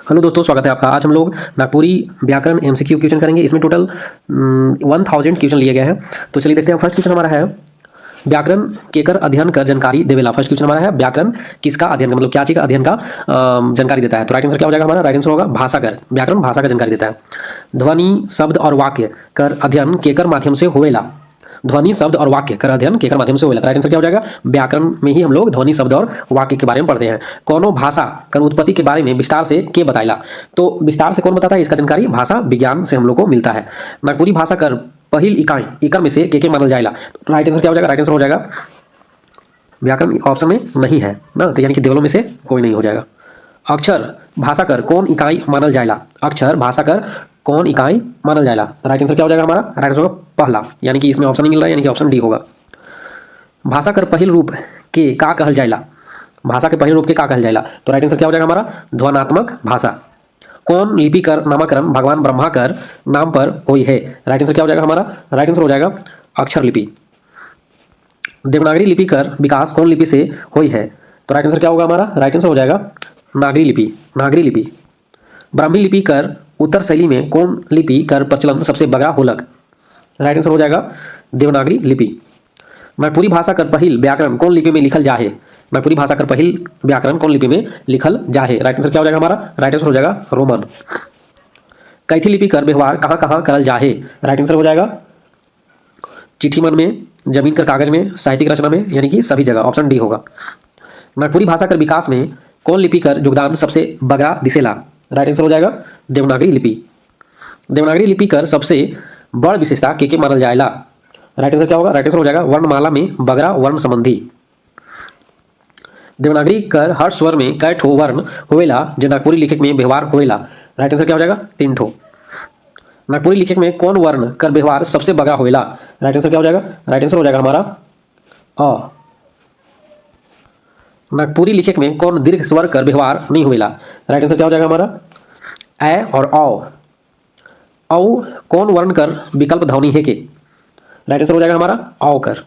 Hello दोस्तों, स्वागत है आपका। आज हम लोग नागपुरी व्याकरण एमसीक्यू क्वेश्चन करेंगे। इसमें टोटल 1000 क्वेश्चन लिए गए हैं। तो चलिए देखते हैं। फर्स्ट क्वेश्चन हमारा है व्याकरण केकर अध्ययन कर जानकारी देवेला। फर्स्ट क्वेश्चन हमारा है व्याकरण किसका अध्ययन का, मतलब क्या चीज का अध्ययन का जानकारी देता है। तो राइट आंसर क्या हो जाएगा हमारा? राइट आंसर होगा भाषा कर। व्याकरण भाषा का जानकारी देता है। ध्वनि शब्द और वाक्य कर अध्ययन केकर माध्यम से होवेला। ध्वनि शब्द और वाक्य कर अध्ययन केकर माध्यम से होवेला। राइट आंसर क्या हो जाएगा? व्याकरण में ही हम लोग ध्वनि शब्द और वाक्य के बारे में पढ़ते हैं। कोनो भाषा कर उत्पत्ति के बारे में विस्तार से के बताइला। तो विस्तार से कौन बताता है? इसका जानकारी भाषा विज्ञान से हम लोग को मिलता है। नागपुरी भाषा कर पहिल इकाई इकर में से के मानल जाएला। राइट आंसर क्या हो जाएगा? राइट आंसर हो जाएगा व्याकरण ऑप्शन में नहीं है ना, तो यानी कि देवलों में से कोई नहीं हो जाएगा। अक्षर भाषा कर कौन इकाई मानल जाएला। अक्षर भाषा कर कौन इकाई मानल जाएला। राइट आंसर क्या हो जाएगा हमारा? राइट आंसर होगा पहला, यानी कि इसमें ऑप्शन नहीं मिल रहा है, यानी कि ऑप्शन डी होगा। भाषा कर पहिल रूप के का कहल जाएला। भाषा के पहिल रूप के का कहल जाएला। तो राइट आंसर क्या हो जाएगा हमारा? ध्वनात्मक भाषा। कौन लिपि कर नामकरण भगवान ब्रह्मा कर नाम पर हुई है। राइट आंसर क्या हो जाएगा हमारा? राइट आंसर हो जाएगा अक्षर लिपि। देवनागरी लिपि कर विकास कौन लिपि से हुई है। तो राइट आंसर क्या होगा हमारा? राइट आंसर हो जाएगा नागरी लिपि। नागरी लिपि। ब्राह्मी लिपि कर उत्तर शैली में कौन लिपि कर प्रचलन सबसे बड़ा होलक। राइट आंसर हो जाएगा देवनागरी लिपि। नागपुरी भाषा कर पहिल व्याकरण कौन लिपि में लिखल जाहे। नागपुरी भाषा कर पहिल व्याकरण कौन लिपि में लिखल जाहे। राइट आंसर क्या हो जाएगा हमारा? राइट आंसर हो जाएगा रोमन। कैथी लिपि कर व्यवहार कहाँ कहाँ करल जाहे। राइट आंसर हो जाएगा चिट्ठी मन में, जमीन कर कागज में, साहित्यिक रचना में, यानी कि सभी जगह। ऑप्शन डी होगा। नागपुरी भाषा कर विकास में कौन लिपि कर योगदान सबसे बगरा दिसेला। राइट आंसर हो जाएगा देवनागरी लिपि। देवनागरी लिपि कर सबसे बड़ विशेषता के मानल जाएला। राइट आंसर क्या होगा? राइट आंसर हो जाएगा वर्णमाला में बगरा वर्ण संबंधी। देवनागरी कर हर स्वर में कै ठो वर्ण होवेला जो नागपुरी लिखित में व्यवहार होवेला। राइट आंसर क्या हो जाएगा? 3 ठो। नागपुरी लिखित में कौन वर्ण कर व्यवहार सबसे बगरा होवेला। राइट आंसर क्या हो जाएगा? राइट आंसर हो जाएगा हमारा अ। नागपुरी लिखित में कौन दीर्घ स्वर कर व्यवहार नहीं होवेला। राइट आंसर क्या हो जाएगा हमारा? ए और औ कौन वर्ण कर विकल्प ध्वनि है के। राइट आंसर हो जाएगा हमारा औ कर।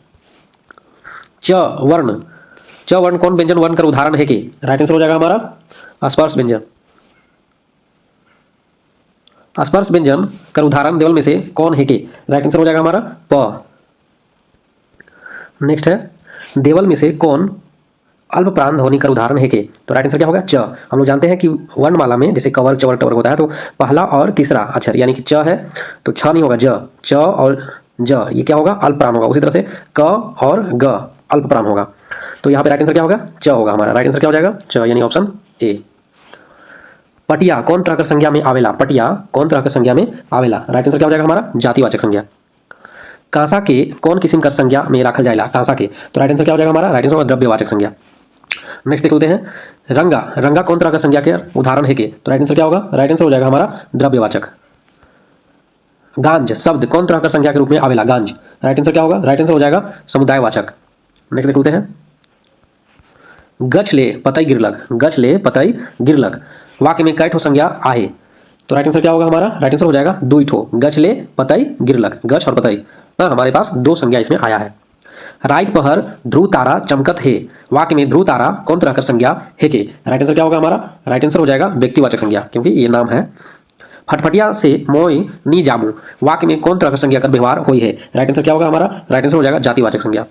च वर्ण कौन व्यंजन वर्ण कर उदाहरण है के। राइट आंसर हो जाएगा हमारा स्पर्श व्यंजन। स्पर्श व्यंजन कर उदाहरण देवल में से कौन है के। राइट आंसर हो जाएगा हमारा प। नेक्स्ट है देवल में से कौन अल्प प्राण ध्वनि कर उदाहरण है के। तो राइट आंसर क्या होगा? च। हम लोग जानते हैं कि वर्णमाला में जैसे कवर चवर टवर होता है तो पहला और तीसरा अक्षर यानी कि च है तो छ नहीं होगा, ज। च और ज ये क्या होगा? अल्प प्राण होगा। उसी तरह से क और ग अल्प प्राण होगा। तो यहाँ पे राइट आंसर क्या होगा? च होगा हमारा। राइट आंसर क्या हो जाएगा? च, यानी ऑप्शन ए। पटिया कौन तरह का संज्ञा में आवेला। पटिया कौन तरह का संज्ञा में आवेला। राइट आंसर क्या हो जाएगा हमारा? जातिवाचक संज्ञा। कांसा के कौन किस्म का संज्ञा में रखल जाएला। कांसा के। तो राइट आंसर क्या हो जाएगा हमारा? राइट आंसर होगा द्रव्यवाचक संज्ञा। नेक्स्ट देख लेते हैं रंगा कौन तरह का संज्ञा के उदाहरण है के। तो राइट आंसर क्या होगा? राइट आंसर हो जाएगा हमारा द्रव्यवाचक। गांज शब्द कौन तरह का संज्ञा के रूप में आवेला। गांज। राइट आंसर क्या होगा? राइट आंसर हो जाएगा समुदायवाचक। नेक्स्ट देख लेते हैं गछ ले पतई गिरलक। गछ ले पतई गिरलक वाक्य में कै ठो संज्ञा आहे। तो राइट आंसर क्या होगा हमारा? राइट आंसर हो जाएगा 2 ठो। गछ ले पतई गिरलक, गछ और पतई ना, हमारे पास 2 संज्ञा इसमें आया है। रात पहर ध्रुव तारा चमकत है वाक्य में ध्रुव तारा कौन तरह का संज्ञा है के। राइट आंसर क्या होगा हमारा? राइट आंसर हो जाएगा व्यक्तिवाचक संज्ञा, क्योंकि ये नाम है। फटफटिया से मोय नी जामू वाक्य में कौन तरह का संज्ञा का व्यवहार हुई है। राइट आंसर क्या होगा हमारा? राइट आंसर हो जाएगा जातिवाचक संज्ञा।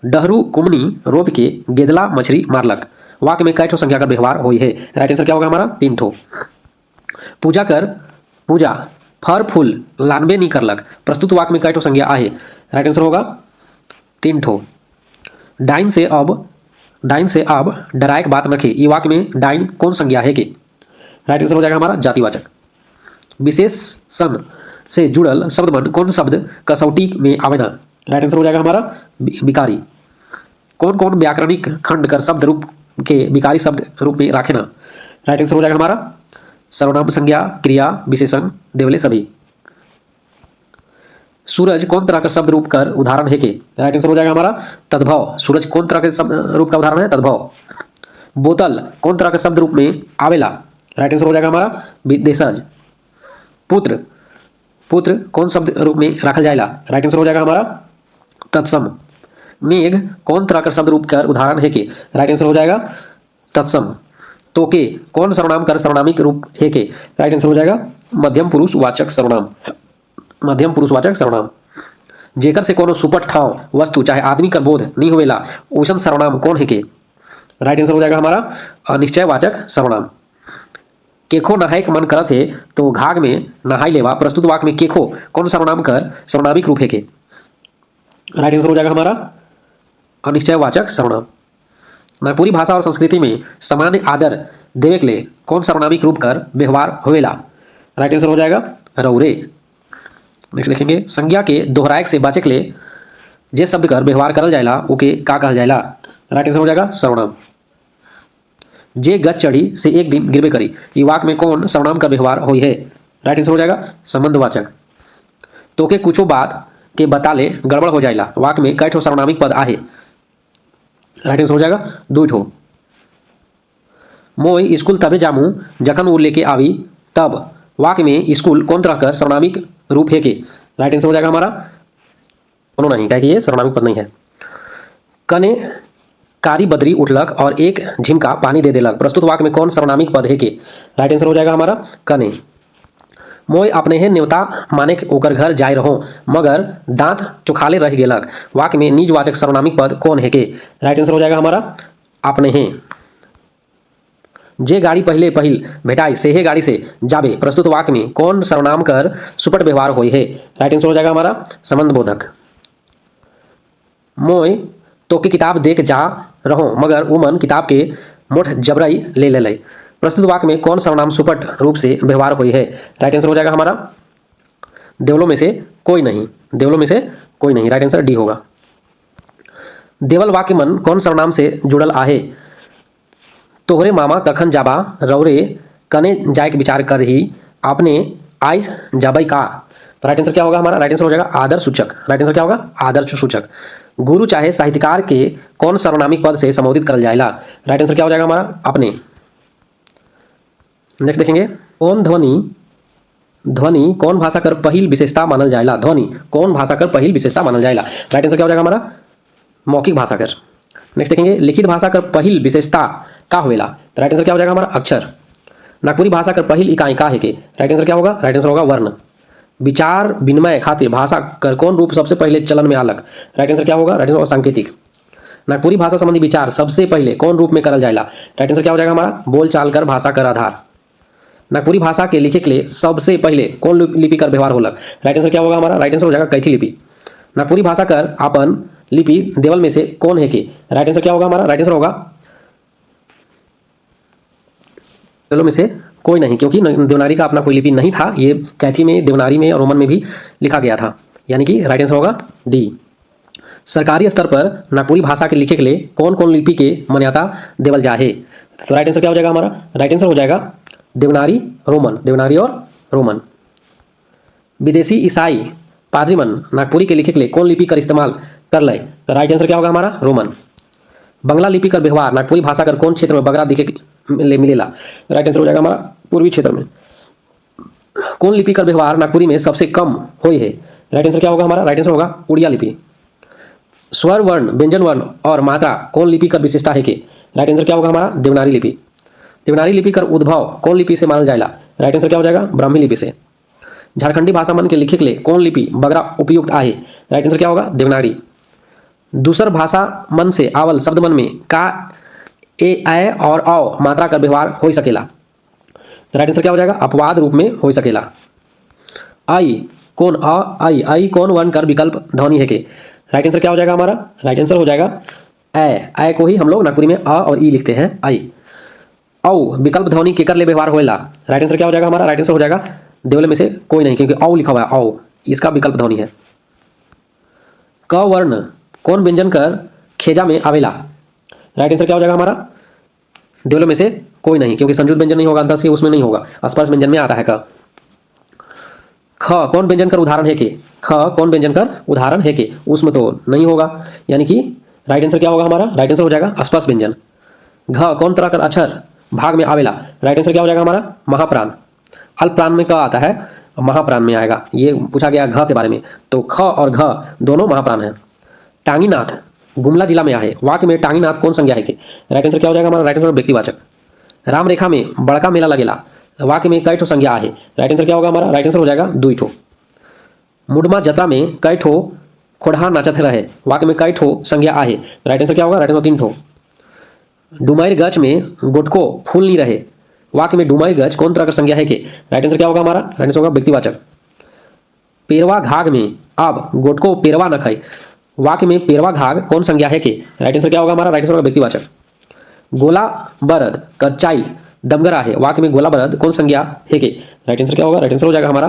डहरू कुमनी रोप के गेदला मछली मारलक वाक्य में कै ठो संज्ञा का व्यवहार हुई है। राइट आंसर क्या होगा हमारा? 3 ठो। पूजा फर फूल लानबे नहीं करलक प्रस्तुत वाक्य में कै ठो संज्ञा आहे। राइट आंसर होगा 3 ठो। डाइन से अब डरायक बात रखे ये वाक्य में डाइन कौन संज्ञा है के। राइट आंसर हो जाएगा हमारा जातिवाचक। विशेषण से जुड़ल शब्द मन कौन शब्द कसौटी में आवेना। राइट आंसर हो जाएगा हमारा विकारी। कौन कौन व्याकरणिक खंड कर शब्द रूप के विकारी शब्द रूप में राखेना। राइट आंसर हो जाएगा हमारा सर्वनाम संज्ञा क्रिया विशेषण देवले सभी। सूरज कौन तरह का शब्द रूप कर उदाहरण है के। राइट आंसर हो जाएगा हमारा तद्भव। सूरज कौन तरह के शब्द रूप का उदाहरण है? तद्भव। बोतल कौन तरह का शब्द रूप में आवेला। राइट आंसर हो जाएगा हमारा देशज। पुत्र कौन शब्द रूप में रखल जाएला। राइट आंसर हो जाएगा हमारा तत्सम। मेघ कौन तरह का शब्द रूप कर उदाहरण है के। राइट आंसर हो जाएगा तत्सम। तो के कौन सर्वनाम कर सर्वनामिक रूप है के? राइट आंसर हो जाएगा मध्यम पुरुषवाचक सर्वनाम। मध्यम पुरुषवाचक सर्वनाम। जेकर से कोनो सुपट ठाव वस्तु चाहे आदमी का बोध नहीं होवेला ओसन सर्वनाम कौन है के? राइट आंसर हो जाएगा हमारा अनिश्चयवाचक सर्वनाम। केखो नहाय के मन करत है तो घाघ में नहाई लेवा प्रस्तुत वाक्य में केखो कौन सर्वनाम कर सर्वनामिक रूप है के? राइट आंसर हो जाएगा हमारा अनिश्चयवाचक सर्वनाम। नागपुरी भाषा और संस्कृति में सामान्य आदर देवे के लिए कौन सर्वनामिक रूप कर व्यवहार होवेला? राइट आंसर हो जाएगा रौरे। नेक्स्ट लिखेंगे संज्ञा के दोहराए से बचे के लिए जे शब्द कर व्यवहार करल जाएला ओके का कहल जाएला? राइट आंसर हो जाएगा सर्वनाम। जे गच चढ़ी से एक दिन गिरबे करी ये वाक्य में कौन सर्वनाम का व्यवहार हुई है? राइट आंसर हो जाएगा संबंधवाचक। तो के कुछो बात के बताले गड़बड़ हो जाएला वाक्य में कई ठो सर्वनामिक पद आहे? राइट आंसर हो जाएगा दो ठो। मोई स्कूल तबे जामू जखन वो लेके आवी तब वाक्य में स्कूल कौन तरह कर सर्वनामिक रूप है के? राइट आंसर हो जाएगा हमारा दोनों नहीं, क्या ये सर्वनामिक पद नहीं है। कने कारी बदरी उठलक और एक झिमका पानी दे देलक प्रस्तुत वाक्य में कौन सर्वनामिक पद है के? राइट आंसर हो जाएगा हमारा कने। मोय अपने है न्योता माने ओकर घर जाय रहो मगर दांत चुखाले रह गेलक वाक्य में निजवाचक सर्वनामिक पद कौन है के? राइट आंसर हो जाएगा हमारा अपने हैं। जे गाड़ी पहले पहिल भेटाई सेहे गाड़ी से जाबे प्रस्तुत वाक्य में कौन सर्वनाम कर सुपट व्यवहार होई है? राइट आंसर हो जाएगा हमारा संबंध बोधक। मोय तो की किताब देख जा रहो मगर उमन किताब के मोठ जबरई ले ले प्रस्तुत वाक्य में कौन सर्वनाम सुपट रूप से व्यवहार हुई है? राइट आंसर हो जाएगा हमारा देवलों में से कोई नहीं। देवलों में से कोई नहीं, राइट आंसर डी होगा। देवल वाक्य मन कौन सर्वनाम से जुड़ल आहे? तोहरे मामा कखन जाबा रौरे कने जाए के विचार कर ही आपने आइस जाबई का? राइट आंसर क्या होगा हमारा? राइट आंसर हो जाएगा आदर सूचक। राइट आंसर क्या होगा? आदर सूचक। गुरु चाहे साहित्यकार के कौन सर्वनामिक पद से संबोधित करल जाएला? राइट आंसर क्या हो जाएगा हमारा अपने। नेक्स्ट देखेंगे कौन ध्वनि कौन भाषा कर पहिल विशेषता मानल जाएला? ध्वनि कौन भाषा कर पहिल विशेषता मानल जाएला? राइट आंसर क्या हो जाएगा हमारा मौखिक भाषा कर। नेक्स्ट देखेंगे लिखित भाषा कर पहिल विशेषता का होवेला? तो राइट आंसर क्या हो जाएगा हमारा अक्षर। नागपुरी भाषा कर पहिल इकाई का है के? राइट आंसर क्या होगा? राइट आंसर होगा वर्ण। विचार विनिमय खातिर भाषा कर कौन रूप सबसे पहले चलन में आलक? राइट आंसर क्या होगा? राइट आंसर सांकेतिक। नागपुरी भाषा संबंधी विचार सबसे पहले कौन रूप में करल जाएला? राइट आंसर क्या हो जाएगा हमारा बोलचाल कर भाषा कर आधार। नागपुरी भाषा के लिखे के लिए सबसे पहले कौन लिपि कर व्यवहार होलक? राइट आंसर क्या होगा हमारा? राइट आंसर हो जाएगा कैथी लिपि। नागपुरी भाषा कर आपन लिपि देवल में से कौन है के? राइट आंसर क्या होगा हमारा? राइट आंसर होगा देवलों में से कोई नहीं, क्योंकि देवनागरी का अपना कोई लिपि नहीं था। ये कैथी में, देवनागरी में और रोमन में भी लिखा गया था, यानी कि राइट आंसर होगा डी। सरकारी स्तर पर नागपुरी भाषा के लिखे के लिए कौन कौन लिपि के मान्यता देवल जाए? तो राइट आंसर क्या हो जाएगा हमारा? राइट आंसर हो जाएगा देवनागरी रोमन। देवनागरी और रोमन। विदेशी ईसाई पादरी मन नागपुरी के लिखे के लिए कौन लिपि कर इस्तेमाल कर ले? तो राइट आंसर क्या होगा हमारा रोमन। बंगला लिपि कर व्यवहार नागपुरी भाषा कर कौन क्षेत्र में बगरा दिखे मिलेला? राइट आंसर हो जाएगा हमारा पूर्वी क्षेत्र में। कौन लिपि कर व्यवहार नागपुरी में सबसे कम हुई है? राइट आंसर क्या होगा हमारा? राइट आंसर होगा उड़िया लिपि। स्वर वर्ण, व्यंजन वर्ण और मात्रा कौन लिपि कर विशेषता है के? राइट आंसर क्या होगा हमारा? देवनागरी लिपि। देवनागरी लिपि कर उद्भव कौन लिपि से मानल जाएला? राइट आंसर क्या हो जाएगा? ब्राह्मी लिपि से। झारखंडी भाषा मन के लिखे के लिए कौन लिपि बगरा उपयुक्त आहे? राइट आंसर क्या होगा? देवनागरी। दूसर भाषा मन से आवल शब्द मन में का ए और औ मात्रा का व्यवहार हो सकेला? राइट आंसर क्या हो जाएगा? अपवाद रूप में हो सकेला। आई कौन आई कौन वर्ण कर विकल्प ध्वनि है के? राइट आंसर क्या हो जाएगा हमारा? राइट आंसर हो जाएगा ए को ही हम लोग नागपुरी में अ और ई लिखते हैं आई। औ विकल्प ध्वनि केकर ले व्यवहार होएला? राइट आंसर क्या हो जाएगा हमारा? राइट आंसर हो जाएगा देवले में से कोई नहीं, क्योंकि औ लिखा हुआ है औ, इसका विकल्प ध्वनि है। क वर्ण कौन व्यंजन कर खेजा में आवेला? राइट आंसर क्या हो जाएगा हमारा? देवलों में से कोई नहीं, क्योंकि संयुक्त व्यंजन नहीं होगा, अंतर से उसमें नहीं होगा, स्पर्श व्यंजन में आता है क। ख कौन व्यंजन कर उदाहरण है के? ख कौन व्यंजन कर उदाहरण है के? उसमें तो नहीं होगा, यानी कि राइट आंसर क्या होगा हमारा? राइट आंसर हो जाएगा स्पर्श व्यंजन। घ कौन तरह कर अक्षर भाग में आवेला? राइट आंसर क्या हो जाएगा हमारा? महाप्राण। अल्प प्राण में क आता है, महाप्राण में आएगा। ये पूछा गया घ के बारे में, तो ख और घ दोनों महाप्राण हैं। टांगीनाथ गुमला जिला में आहे वाक्य में टांगीनाथ कौन संज्ञा है के? राइट आंसर क्या हो जाएगा हमारा? राइट आंसर व्यक्तिवाचक। राम रेखा में बड़का मेला लगेला, वाक्य में कई ठो संज्ञा आहे। राइट आंसर क्या होगा हमारा? राइट आंसर हो जाएगा 2 ठो। मुडमा जत्रा में कई ठो खोड़हा नाचत रहे, वाक्य में कई ठो संज्ञा आहे। राइट आंसर क्या होगा? राइट आंसर 3 ठो। डुमैर गच में गोटको फूल नहीं रहे, वाक्य में डुमैर गच कौन तरह का संज्ञा है के? राइट आंसर क्या होगा हमारा? राइट आंसर होगा व्यक्तिवाचक। पेरवा घाघ में अब गोटको पेरवा न खाए, वाक्य में पेरवा घाघ कौन संज्ञा है के? राइट आंसर क्या होगा हमारा? राइट आंसर होगा व्यक्तिवाचक। गोला बरद कच्चाई दमगरा है, वाक्य में गोला बरद कौन संज्ञा है के? राइट आंसर क्या होगा? राइट आंसर हो जाएगा हमारा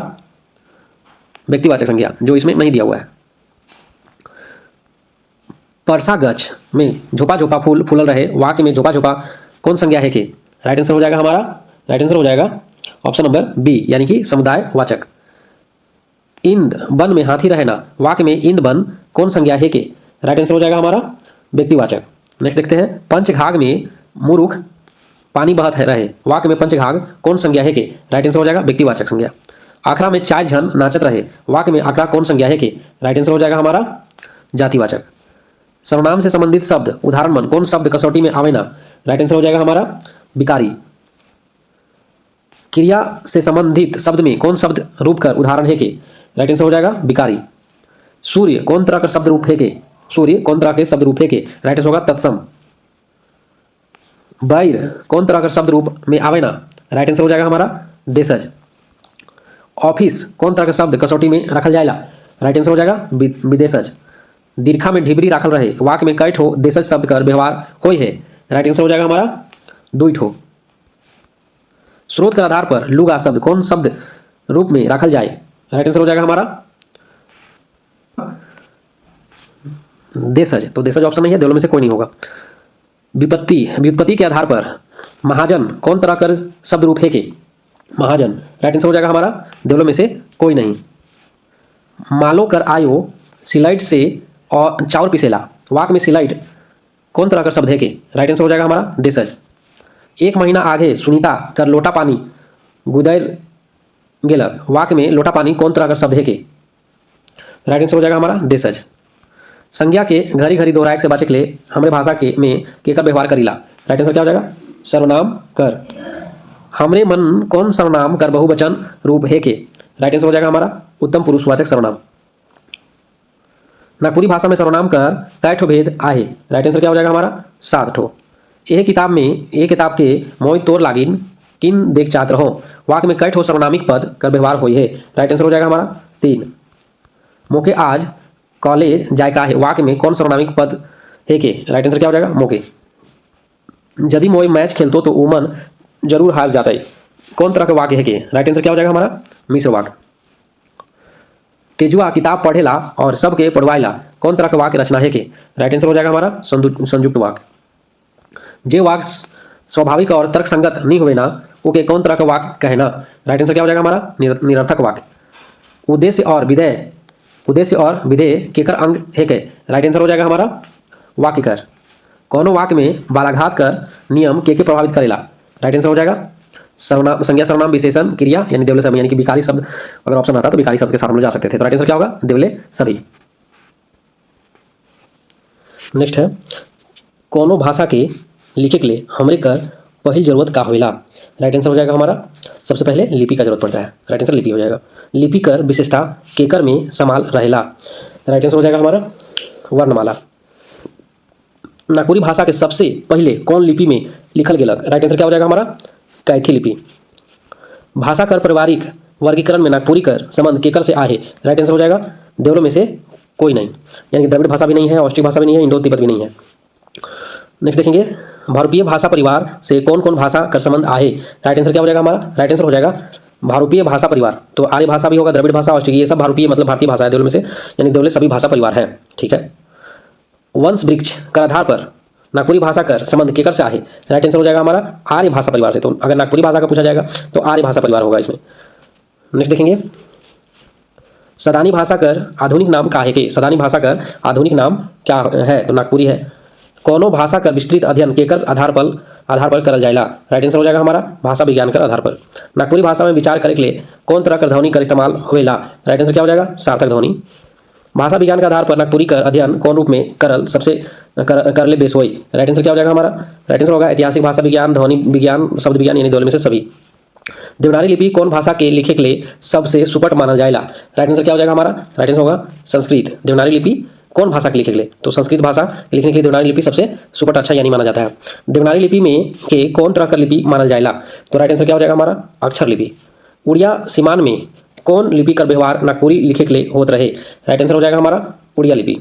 व्यक्तिवाचक संज्ञा, जो इसमें नहीं दिया हुआ है। परसा गच में झोपा झोपा फूल फूलल रहे, वाक्य में झोपा झोपा कौन संज्ञा है के? राइट आंसर हो जाएगा हमारा? राइट आंसर हो जाएगा ऑप्शन नंबर बी, यानी कि समुदाय वाचक। इंद वन में हाथी रहना, वाक्य में इंद वन कौन संज्ञा है के? राइट आंसर हो जाएगा हमारा व्यक्तिवाचक। नेक्स्ट देखते हैं, पंचघाघ में मुरुख पानी बहत है रहे, वाक्य में पंचघाघ कौन संज्ञा है के? राइट आंसर हो जाएगा व्यक्तिवाचक संज्ञा। आखड़ा में चाय झन नाचत रहे, वाक्य में आखड़ा कौन संज्ञा है के? राइट आंसर हो जाएगा हमारा जातिवाचक। सर्वनाम से संबंधित शब्द उदाहरण मन कौन शब्द कसौटी में आवे ना? राइट आंसर हो जाएगा हमारा बिकारी। क्रिया से संबंधित शब्द में कौन शब्द रूप कर उदाहरण है के? राइट आंसर हो जाएगा बिकारी। सूर्य कौन तरह का शब्द रूप है के? सूर्य कौन तरह के शब्द रूप है के? राइट आंसर होगा तत्सम। बैर कौन तरह का शब्द रूप में आवे ना? राइट आंसर हो जाएगा हमारा देशज। ऑफिस कौन तरह का शब्द कसौटी में रखल जाएगा? राइट आंसर हो जाएगा विदेशज। दीर्घा में ढिबरी राखल रहे, वाक्य में कई ठो देशज शब्द कर व्यवहार होई है। राइट आंसर हो जाएगा हमारा 2 ठो। स्रोत के आधार पर लुगा शब्द कौन शब्द रूप में रखल जाए? राइट आंसर हो जाएगा हमारा देशज, तो देशज ऑप्शन नहीं है, दोनों में से कोई नहीं होगा। विपत्ति व्युत्पत्ति के आधार पर महाजन कौन तरह कर शब्द रूप है के? महाजन। राइट आंसर हो जाएगा हमारा दोनों में से कोई नहीं। मालो कर आयो सिलाइट से और चाउर पिसेला, वाक्य में सिलाइट कौन तरह का शब्द है के? राइट आंसर हो जाएगा हमारा देशज। 1 महीना आगे सुनीता कर लोटा पानी गुदैर गेलक, वाक्य में लोटा पानी कौन तरह का शब्द है के? राइट आंसर हो जाएगा हमारा देशज। संज्ञा के घरी घरी दोहराए से बचे के लिए हमरे भाषा के में केकर व्यवहार करीला? राइट आंसर क्या हो जाएगा? सर्वनाम कर। हमरे मन कौन सर्वनाम कर बहुवचन रूप है के? राइट आंसर हो जाएगा हमारा उत्तम पुरुषवाचक सर्वनाम। नागपुरी भाषा में सर्वनाम कर कई ठो भेद आहे? राइट आंसर क्या हो जाएगा हमारा 7 ठो। यह किताब के मोय तोर लागिन किन देख चाहत रहो, वाक्य में कई ठो सर्वनामिक पद कर व्यवहार हुई है। राइट आंसर हो जाएगा हमारा 3। मोके आज कॉलेज जायका है, वाक्य में कौन सर्वनामिक पद है के? राइट आंसर क्या हो जाएगा मोके। यदि मोय मैच खेलतो तो उमन जरूर हार जाता है, कौन तरह का वाक्य है के? राइट आंसर क्या हो जाएगा हमारा मिश्र वाक्य। तेजुआ किताब पढ़ेला और सबके पढ़वाएला, कौन तरह का वाक्य रचना है के? राइट आंसर हो जाएगा हमारा संयुक्त वाक्य। जे वाक्य स्वाभाविक और तर्कसंगत नहीं हुए ना, ओके कौन तरह का वाक्य कहना? राइट आंसर क्या हो जाएगा हमारा निरर्थक वाक्य। उद्देश्य और विधेय केकर अंग है के? राइट आंसर हो जाएगा हमारा वाक्यकर। कौनो वाक्य में बालाघात कर नियम के प्रभावित करेला? राइट आंसर हो जाएगा सर्वनाम संज्ञा सर्वनाम विशेषण क्रिया यानी देवले सभी, यानी कि विकारी शब्द अगर ऑप्शन आता तो विकारी शब्द के साथ हम लोग जा सकते थे। तो राइट आंसर क्या होगा? देवले सभी। नेक्स्ट है, कोनो भाषा के लिखे के लिए हमरे कर पहली जरूरत का होइला? राइट आंसर हो जाएगा हमारा सबसे पहले लिपि का जरूरत पड़ता है। राइट आंसर लिपि हो जाएगा। लिपि कर विशेषता केकर में समाल रहेला? राइट आंसर हो जाएगा हमारा वर्णमाला। नागपुरी भाषा के सबसे पहले कौन लिपि में लिखल गेलक? राइट आंसर क्या हो जाएगा हमारा कैथी लिपि। भाषा कर पारिवारिक वर्गीकरण में नागपुरी कर संबंध केकर से आहे? राइट आंसर हो जाएगा दोनों में से कोई नहीं, यानी कि द्रविड़ भाषा भी नहीं है, ऑस्ट्रिक भाषा भी नहीं है, इंडो तिब्बत भी नहीं है। नेक्स्ट देखेंगे, भारूपीय भाषा परिवार से कौन कौन भाषा का संबंध आहे? राइट आंसर क्या हो जाएगा हमारा? राइट आंसर हो जाएगा भारूपीय भाषा परिवार। तो आर्य भाषा भी होगा, द्रविड़ भाषा, ऑस्ट्रिक, ये सब भारूपीय मतलब भारतीय भाषा है दोनों में से, यानी दोनों सभी भाषा परिवार है। ठीक है। वंश वृक्ष का आधार पर नागपुरी भाषा का संबंध केकर से आहे? राइट आंसर हो जाएगा हमारा आर्य भाषा परिवार से। तो अगर नागपुरी भाषा का पूछा जाएगा तो आर्य भाषा परिवार होगा इसमें। नेक्स्ट देखेंगे, सदानी भाषा कर आधुनिक नाम का है के? सदानी भाषा कर आधुनिक नाम क्या है? तो नागपुरी है। कोनो भाषा कर विस्तृत अध्ययन केकर आधार पर करल जाएला? राइट आंसर हो जाएगा हमारा भाषा विज्ञान कर आधार पर। नागपुरी भाषा में विचार करे के लिए कौन तरह कर ध्वनि कर इस्तेमाल होएला? राइट आंसर क्या हो जाएगा सार्थक ध्वनि। भाषा विज्ञान के आधार पर नागपुरी कर अध्ययन कौन रूप में करल सबसे करले बेस होई। राइट आंसर क्या हो जाएगा हमारा? राइट आंसर होगा ऐतिहासिक भाषा विज्ञान, ध्वनि विज्ञान, शब्द विज्ञान, यानी दोनों में से सभी। देवनागरी लिपि कौन भाषा के लिखे के लिए सबसे सुपट मानल जाएगा? राइट आंसर क्या हो जाएगा हमारा? राइट आंसर होगा संस्कृत। देवनागरी लिपि कौन भाषा के लिखे के लिए? तो संस्कृत भाषा लिखने के लिए देवनागरी लिपि सबसे सुपट अच्छा यानी माना जाता है। देवनागरी लिपि में के कौन तरह का लिपि मानल जाएगा? तो राइट आंसर क्या हो जाएगा हमारा? अक्षर लिपि। उड़िया सीमान में कौन लिपि का व्यवहार नागपुरी लिखे के लिए होत रहे? राइट आंसर हो जाएगा हमारा उड़िया लिपि।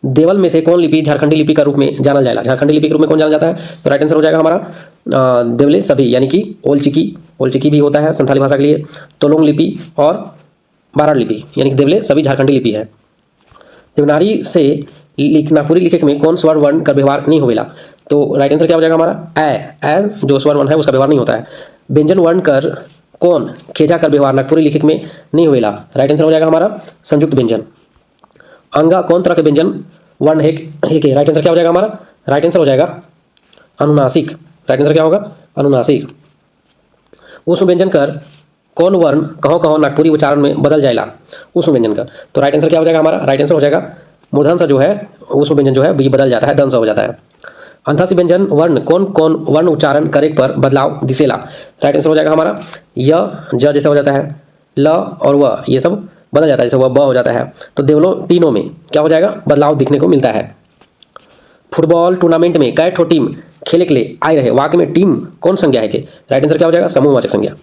देवल में से कौन लिपि झारखंडी लिपि का रूप में जाना जाएगा? झारखंडी लिपि के रूप में कौन जाना जाता है? तो राइट आंसर हो जाएगा हमारा देवले सभी, यानी कि ओलचिकी। ओलचिकी भी होता है संथाली भाषा के लिए। तोलोंग लिपि और बाराड़ लिपि, यानी कि देवले सभी झारखंडी लिपि है। देवनागरी से नागपुरी लिखे में कौन स्वर वर्ण का व्यवहार नहीं होवेला? तो राइट आंसर क्या हो जाएगा हमारा? ए जो स्वर वर्ण है उसका व्यवहार नहीं होता है। व्यंजन वर्ण कर कौन खेजा कर व्यवहार नागपुरी लिखे में नहीं होवेला? राइट आंसर हो जाएगा हमारा संयुक्त व्यंजन। अंगा कौन तरह के व्यंजन वर्ण है के? राइट आंसर क्या हो जाएगा हमारा? राइट आंसर हो जाएगा अनुनासिक। राइट आंसर क्या होगा? अनुनासिक। उष्म व्यंजन कर कौन वर्ण कहो कहो नागपुरी उच्चारण में बदल जाएगा? उष्म व्यंजन कर। तो राइट आंसर क्या हो जाएगा हमारा? राइट आंसर हो जाएगा मूर्धन सा जो है उष्म व्यंजन जो है ये बदल जाता है, दंश हो जाता है। अंधासी व्यंजन वर्ण कौन कौन वर्ण उच्चारण करे पर बदलाव दिसेला? राइट आंसर हो जाएगा हमारा य ज जैसा हो जाता है, ल और व ये सब बदल जाता है, जैसे वह ब हो जाता है। तो देवलों तीनों में क्या हो जाएगा? बदलाव दिखने को मिलता है। फुटबॉल टूर्नामेंट में कै ठो टीम खेले के लिए आए रहे? वाक्य में टीम कौन संज्ञा है के? राइट आंसर क्या हो जाएगा? समूहवाचक संज्ञा।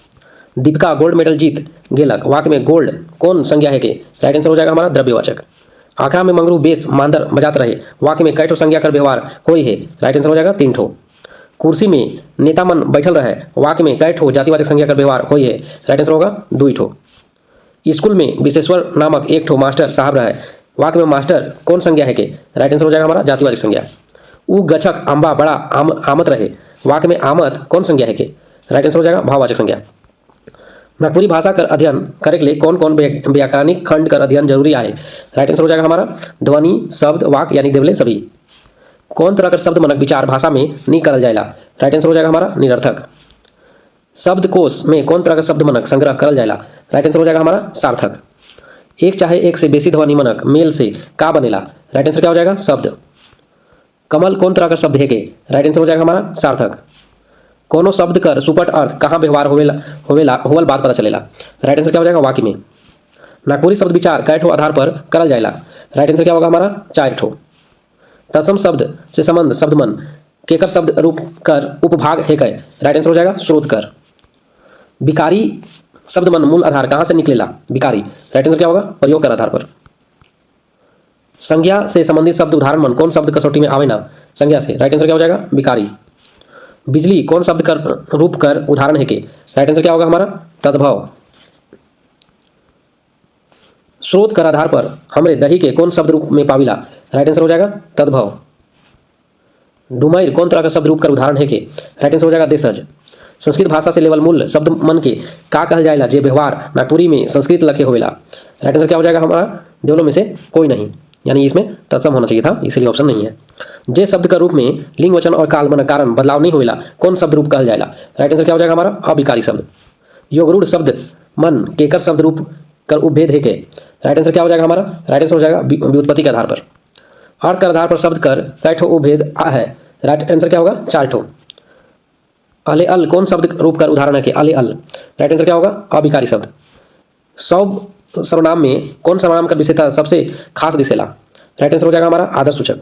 दीपिका गोल्ड मेडल जीत गेलक, वाक्य में गोल्ड कौन संज्ञा है के? राइट आंसर हो जाएगा हमारा द्रव्यवाचक। आखड़ा में मंगरू बेस मांदर बजात रहे, वाक्य में कै ठो संज्ञा कर व्यवहार होई है? राइट आंसर हो जाएगा 3 ठो। कुर्सी में नेता मन बैठल रहे, वाक्य में कै ठो जातिवाचक संज्ञा कर व्यवहार होई है? राइट आंसर होगा 2 ठो। स्कूल में विशेश्वर नामक एक ठो मास्टर साहब रहे, वाक्य में मास्टर कौन संज्ञा है के? राइट आंसर हो जाएगा हमारा जातिवाचक संज्ञा। उ गछक अम्बा बड़ा आमत रहे, वाक्य में आमत कौन संज्ञा है के? राइट आंसर हो जाएगा भाववाचक संज्ञा। नागपुरी भाषा का अध्ययन करे के लिए कौन कौन व्याकरणिक खंड का अध्ययन जरूरी है? राइट आंसर हो जाएगा हमारा ध्वनि, शब्द, वाक्य, यानी देवले सभी। कौन तरह का शब्द मनक विचार भाषा में नहीं करल जाएगा? राइट आंसर हो जाएगा हमारा निरर्थक। शब्दकोश में कौन तरह का शब्द मनक संग्रह करल जाएगा? राइट आंसर हो जाएगा हमारा सार्थक। एक चाहे एक से बेसी ध्वनि मनक मेल से का बनेला? राइट आंसर क्या हो जाएगा? शब्द। कमल कौन तरह का शब्द है के? राइट आंसर हो जाएगा हमारा सार्थक। कोनो शब्द कर सुपट अर्थ कहाँ व्यवहार होवल बात पता चलेला? राइट आंसर क्या हो जाएगा? वाक्य में। नागपुरी शब्द विचार कै ठो आधार पर करल जाएगा? राइट आंसर क्या होगा हमारा? 4 ठो। तत्सम शब्द से संबंध शब्द मन केकर शब्द रूप कर उपभाग है कै? राइट आंसर हो जाएगा स्रोत कर। विकारी शब्द मन मूल आधार कहाँ से निकलेला? विकारी। राइट आंसर क्या होगा? प्रयोग कर आधार पर। संज्ञा से संबंधित शब्द उदाहरण मन कौन शब्द कसौटी में आवे ना? संज्ञा से। राइट आंसर क्या हो जाएगा? विकारी। बिजली कौन शब्द कर रूप कर उदाहरण है के? राइट आंसर क्या होगा हमारा? तद्भव। स्रोत कर आधार पर हमरे दही के कौन शब्द रूप में पाविला? राइट आंसर हो जाएगा तद्भव। डुमैर कौन तरह का शब्द रूप कर उदाहरण है के? राइट आंसर हो जाएगा देशज। संस्कृत भाषा से लेवल मूल शब्द मन के का कहल जाएगा जे व्यवहार नागपुरी में संस्कृत लखे होवेला? राइट आंसर क्या हो जाएगा हमारा? देवलों में से कोई नहीं, यानी इसमें तत्सम होना चाहिए था, इसलिए ऑप्शन नहीं है। जे शब्द का रूप में लिंग वचन और काल मन कारण बदलाव नहीं होवेला कौन शब्द रूप कहल जाएगा? राइट आंसर क्या हो जाएगा हमारा? अविकारी शब्द। योगरूढ़ शब्द मन केकर शब्द रूप कर उपभेद है के? राइट आंसर क्या हो जाएगा हमारा? राइट आंसर हो जाएगा व्युत्पत्ति के आधार पर। अर्थ के आधार पर शब्द कर कै ठो उपभेद है? राइट आंसर क्या होगा? 4 ठो। अले अल कौन शब्द रूप कर उदाहरण है कि? अले अल। राइट आंसर क्या होगा? अविकारी शब्द। सब सर्वनाम में कौन सर्वनाम कर विशेषता सबसे खास दिसेला? राइट आंसर हो जाएगा हमारा आदर्श सूचक।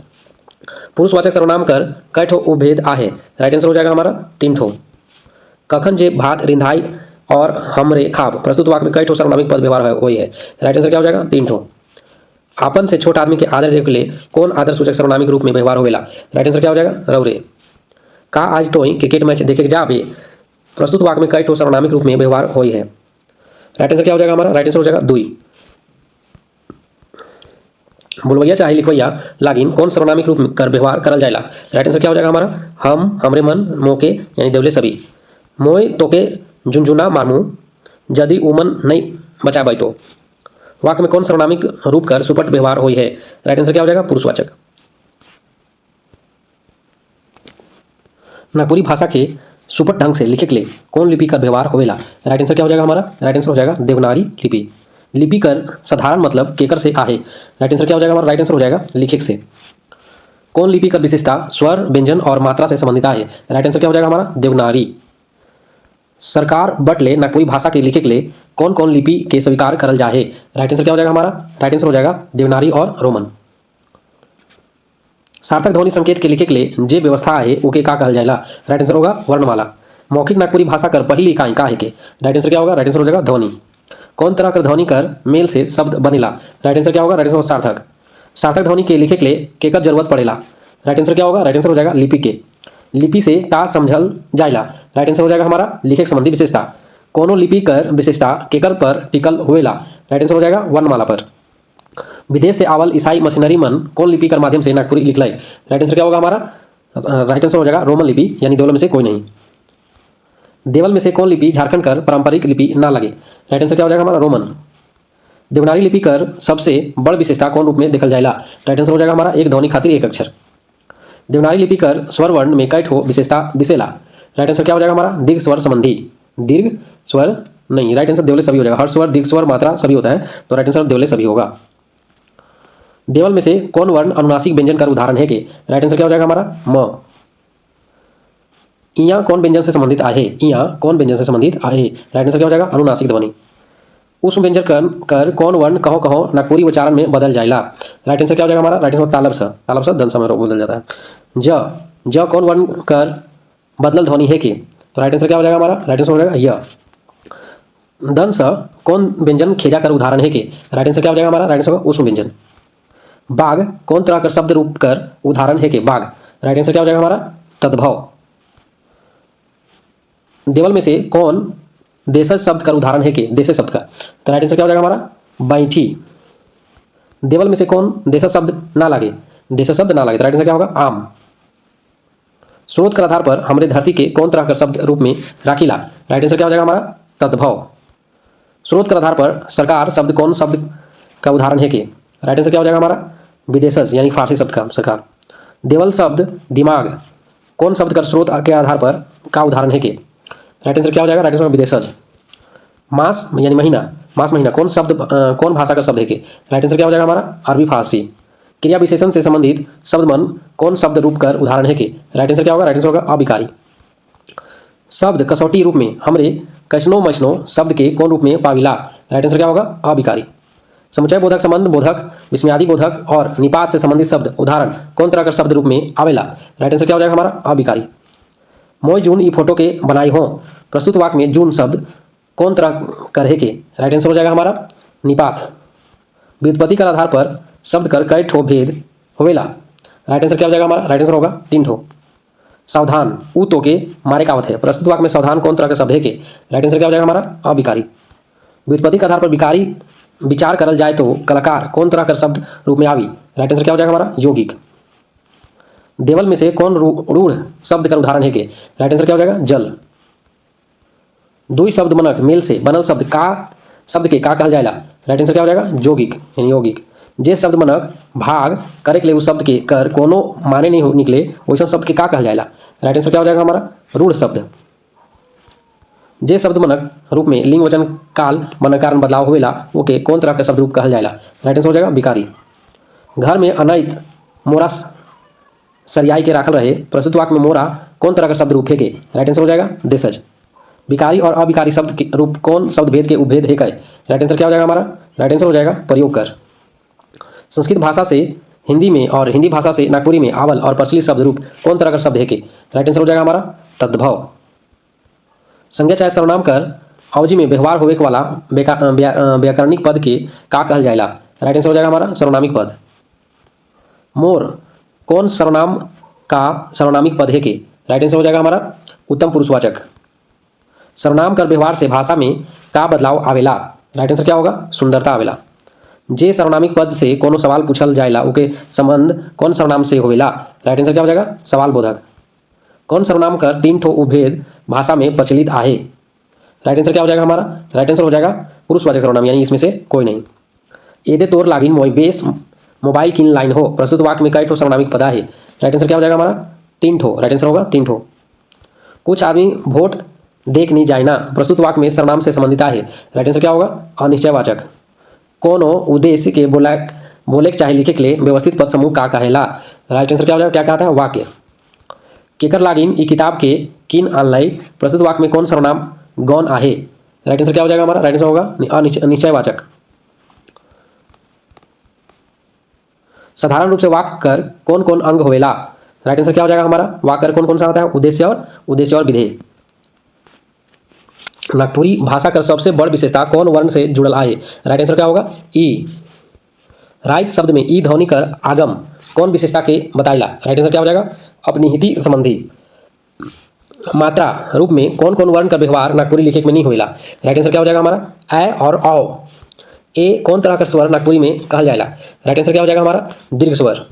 पुरुषवाचक सर्वनाम कर कै ठो उपभेद आहे? राइट आंसर हो जाएगा हमारा 3 ठो। कखन जे भात रिंधाई और हमरे खाब प्रस्तुत वाक्य में कै ठो सर्वनामिक पद व्यवहार हुई है? राइट आंसर क्या हो जाएगा? 3 ठो। आपन से छोटा आदमी के आदर देने के लिए कौन आदर सूचक सर्वनामिक रूप में व्यवहार होवेला? राइट आंसर क्या हो जाएगा? रौरे। का आज तो क्रिकेट मैच देखे जाबे प्रस्तुत वाक्य में कै ठो सर्वनामिक रूप में व्यवहार होई है? राइट आंसर क्या हो जाएगा हमारा? राइट आंसर हो जाएगा 2। बोलवैया चाहे लिखवैया लागिन कौन सर्वनामिक रूप में कर व्यवहार करल जाएगा? राइट आंसर क्या हो जाएगा हमारा? हम, हमरे मन, मोके, यानी देवले सभी। मोय तोके झुनझुना मारमू यदि उमन नहीं बचाबै तो वाक्य में कौन सर्वनामिक रूप कर सुपट व्यवहार हुई है? राइट आंसर क्या हो जाएगा? पुरुषवाचक। नागपुरी भाषा के सुपट ढंग से लिखे के लिए कौन लिपि का व्यवहार होवेला? राइट आंसर क्या हो जाएगा हमारा? राइट आंसर हो जाएगा देवनागरी लिपि। लिपिकर साधारण मतलब केकर से आहे। राइट आंसर क्या हो जाएगा हमारा? राइट आंसर हो जाएगा लिखिक से। कौन लिपि कर विशेषता स्वर, व्यंजन और मात्रा से संबंधित है? राइट आंसर क्या हो जाएगा हमारा? देवनागरी। सरकार बटले नागपुरी भाषा के लिखिक ले कौन कौन लिपि के स्वीकार करल जाहे? राइट आंसर क्या हो जाएगा हमारा? राइट आंसर हो जाएगा देवनागरी और रोमन। सार्थक ध्वनि संकेत के लिखिक ले जे व्यवस्था है ओके का कहल जाएला? राइट आंसर होगा वर्णमाला। मौखिक नागपुरी भाषा कर पहली इकाई का है के? राइट आंसर क्या होगा? राइट आंसर हो जाएगा ध्वनि। कौन तरह कर ध्वनि कर मेल से शब्द बनेला? राइट आंसर क्या होगा? राइट आंसर सार्थक। सार्थक ध्वनि के लिखे के लिए केकर जरूरत पड़ेला? राइट आंसर क्या होगा? राइट आंसर हो जाएगा लिपि के। लिपि से का समझल जाइला? राइट आंसर हो जाएगा हमारा लिखे संबंधी विशेषता। कोनो लिपि कर विशेषता केकर पर टिकल हुएला? राइट आंसर हो जाएगा वर्णमाला पर। विदेश से आवल ईसाई मशीनरी मन कौन लिपि कर माध्यम से नागपुरी लिखलाई? राइट आंसर क्या होगा हमारा? राइट आंसर हो जाएगा रोमन लिपि, यानी दोनों में से कोई नहीं। देवल में से कौन लिपि झारखंड कर पारंपरिक लिपि ना लगे? राइट आंसर क्या हो जाएगा हमारा? रोमन। देवनागरी लिपि कर सबसे बड़ विशेषता कौन रूप में देखल जाएला? राइट आंसर हो जाएगा हमारा एक ध्वनि खातिर एक अक्षर। देवनागरी लिपि कर स्वर वर्ण में कई ठो विशेषता दिसेला? राइट आंसर क्या हो जाएगा हमारा? दीर्घ स्वर संबंधी। दीर्घ स्वर नहीं, राइट आंसर देवले सभी हो जाएगा। हर स्वर, दीर्घ स्वर, मात्रा सभी होता है, तो राइट आंसर देवले सभी होगा। देवल में से कौन वर्ण अनुनासिक व्यंजन का उदाहरण है के? राइट आंसर क्या हो जाएगा हमारा? म। इया कौन व्यंजन से संबंधित आहे? इया कौन व्यंजन से संबंधित आहे? राइट आंसर क्या हो जाएगा? अनुनासिक ध्वनि। उष्म व्यंजन कर कौन वर्ण कहो कहो नागपुरी उच्चारण में बदल जाएला? राइट आंसर क्या हो जाएगा हमारा? राइट आंसर तालब सा। तालब सा दंत समय बदल जाता है। ज कौन वर्ण कर बदलल ध्वनि है के? तो राइट आंसर क्या हो जाएगा हमारा? राइट आंसर हो जाएगा य। दन सा कौन व्यंजन खेजा कर उदाहरण है के? राइट आंसर क्या हो जाएगा हमारा? राइट आंसर होगा उष्म व्यंजन। बाघ कौन तरह कर शब्द रूप कर उदाहरण है के? बाघ। राइट आंसर क्या हो जाएगा हमारा? तद्भव। देवल में से कौन देशज शब्द का उदाहरण है के? देशज शब्द का। तो राइट आंसर क्या हो जाएगा हमारा? बैठी। देवल में से कौन देशज शब्द ना लगे? देशज शब्द ना लगे, तो राइट आंसर क्या होगा? आम। स्रोत के आधार पर हमरे धरती के कौन तरह का शब्द रूप में राखीला? राइट आंसर क्या हो जाएगा हमारा? तद्भव। स्रोत के आधार पर सरकार शब्द कौन शब्द का उदाहरण है के? राइट आंसर क्या हो जाएगा हमारा? विदेशज, यानी फारसी शब्द का सरकार। देवल शब्द दिमाग कौन शब्द का स्रोत के आधार पर का उदाहरण है के? राइट आंसर क्या हो जाएगा? Right answer विदेशज। मास यानी महीना, मास महीना कौन शब्द कौन भाषा का शब्द है के? राइट आंसर क्या हो जाएगा हमारा? अरबी फारसी। क्रिया विशेषण से संबंधित शब्द मन कौन शब्द रूप कर उदाहरण है के? राइट आंसर क्या होगा? राइट आंसर होगा अभिकारी। शब्द कसौटी रूप में हमरे कैसनो मछनो शब्द के कौन रूप में पाविला? राइट आंसर क्या होगा? अभिकारी। समुचय बोधक, संबंध बोधक, विस्मयादि बोधक और निपात से संबंधित शब्द उदाहरण कौन तरह का शब्द रूप में आवेला? राइट आंसर क्या हो जाएगा हमारा? अभिकारी। मोय जून ई फोटो के बनाई हो प्रस्तुत वाक्य में जून शब्द कौन तरह कर है के? राइट आंसर हो जाएगा हमारा? निपात। व्युत्पत्ति के आधार पर शब्द कर कई ठो भेद होवेला? राइट आंसर क्या हो जाएगा हमारा? राइट आंसर होगा 3 ठो। सावधान ऊ तो के मारे कावत है प्रस्तुत वाक्य में सावधान कौन तरह का शब्द है के? राइट आंसर क्या हो जाएगा हमारा? अभिकारी। व्युत्पत्ति के आधार पर विकारी विचार करल जाए तो कलाकार कौन तरह का शब्द रूप में आवी? राइट आंसर क्या हो जाएगा हमारा? यौगिक। देवल में से कौन रूढ़ शब्द का उदाहरण है के? राइट आंसर क्या हो जाएगा? जल। दुई शब्द मनक मेल से बनल शब्द के का कहल जाएला? राइट आंसर क्या हो जाएगा? यौगिक, यानी यौगिक। जे शब्द मनक भाग करे के लिए उस शब्द के कर कोनो माने नहीं निकले वैसा शब्द के का कहल जाएला? राइट आंसर क्या हो जाएगा हमारा? रूढ़ शब्द। जे शब्द मनक रूप में लिंग वचन काल मनक कारण बदलाव होवेला ओके कौन तरह का शब्द रूप कहल जाएला? राइट आंसर हो जाएगा विकारी। घर में अनैत मोरा सरियाई के राखल रहे प्रस्तुत वाक्य में मोरा कौन तरह का शब्द रूप है के? राइट आंसर हो जाएगा देशज। विकारी और अविकारी शब्द के रूप कौन शब्द भेद के उपभेद है कहे? राइट आंसर क्या हो जाएगा हमारा? राइट आंसर हो जाएगा प्रयोग कर। संस्कृत भाषा से हिंदी में और हिंदी भाषा से नागपुरी में आवल और प्रचलित शब्द रूप कौन तरह का शब्द है के? राइट आंसर हो जाएगा हमारा? तद्भव। संज्ञा चाहे सर्वनाम कर अवधि में व्यवहार होवे वाला व्याकरणिक पद के का कहल जाएला? राइट आंसर हो जाएगा हमारा? सर्वनामिक पद। मोर कौन सर्वनाम का सर्वनामिक पद है के? राइट आंसर हो जाएगा हमारा? उत्तम पुरुषवाचक। सर्वनाम कर व्यवहार से भाषा में का बदलाव आवेला? राइट आंसर क्या होगा? सुंदरता आवेला। जे सर्वनामिक पद से कोनो सवाल पूछल जाएला ओके संबंध कौन सर्वनाम से होवेला? राइट आंसर क्या हो जाएगा? सवाल बोधक। कौन सर्वनाम कर 3 ठो उपभेद भाषा में प्रचलित आहे? राइट आंसर क्या हो जाएगा हमारा? राइट आंसर हो जाएगा पुरुषवाचक सर्वनाम, यानी इसमें से कोई नहीं। एदे तोर लागिन मोय बेस मोबाइल किन लाइन हो प्रस्तुत वाक्य में कई ठो सर्वनामिक पद आहे? राइट आंसर क्या हो जाएगा हमारा? 3 ठो। राइट आंसर होगा 3 ठो। कुछ आदमी वोट देख नहीं जाए ना प्रस्तुत वाक्य में सर्वनाम से संबंधित आहे? राइट आंसर क्या होगा? अनिश्चयवाचक। कोनो उद्देश्य के बोले चाहे लिखे के लिए व्यवस्थित पद समूह का कहेला। राइट आंसर क्या हो जाएगा, क्या कहता है, वाक्य। केकर लागिन ई किताब के किन ऑनलाइन प्रस्तुत वाक्य में कौन सर्वनाम गौण आहे। राइट आंसर क्या हो जाएगा हमारा, राइट आंसर होगा अनिश्चयवाचक। साधारण रूप से वाक्य कर कौन कौन अंग होवेला। राइट आंसर क्या हो जाएगा हमारा, वाक्य कर कौन कौन सा होता है, उद्देश्य और विधेय। नागपुरी भाषा का सबसे बड़ विशेषता कौन वर्ण से जुड़ल आहे। राइट आंसर क्या होगा, ई। राइट शब्द में ई ध्वनि कर आगम कौन विशेषता के बताइला। राइट आंसर क्या हो जाएगा, अपनिहिति संबंधी। मात्रा रूप में कौन कौन वर्ण का व्यवहार नागपुरी लिखे में नहीं होइला। राइट आंसर क्या हो जाएगा हमारा, ए और औ। ए कौन तरह का स्वर नागपुरी में कहल जाएला। राइट आंसर क्या हो जाएगा हमारा, दीर्घ स्वर।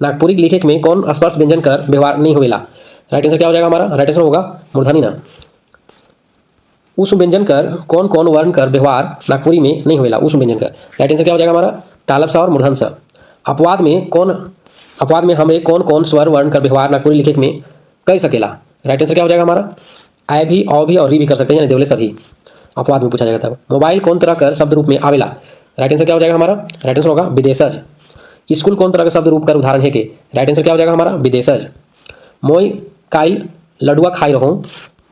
नागपुरी लिखे में कौन स्पर्श व्यंजन कर व्यवहार नहीं होइला। राइट आंसर क्या हो जाएगा हमारा, राइट आंसर होगा मूर्धनी न। उष्म व्यंजन कर कौन कौन वर्ण कर व्यवहार नागपुरी में नहीं होइला, उष्म व्यंजन कर। राइट आंसर क्या हो जाएगा हमारा, तालब सा और मूर्धन सा। अपवाद में हमें कौन कौन स्वर वर्ण कर व्यवहार नागपुरी लिखे में कर सकेला। राइट आंसर क्या हो जाएगा हमारा, ऐ भी, औ भी और री भी कर सकते हैं, यानी देवले सभी अपवाद में पूछा जाएगा तब। मोबाइल कौन तरह कर शब्द रूप में आवेला। राइट आंसर क्या हो जाएगा हमारा, राइट आंसर होगा विदेशज। स्कूल कौन तरह का शब्द रूप कर उदाहरण है के। राइट आंसर क्या हो जाएगा हमारा, विदेशज। मोई काइल लडुआ खाई रहो,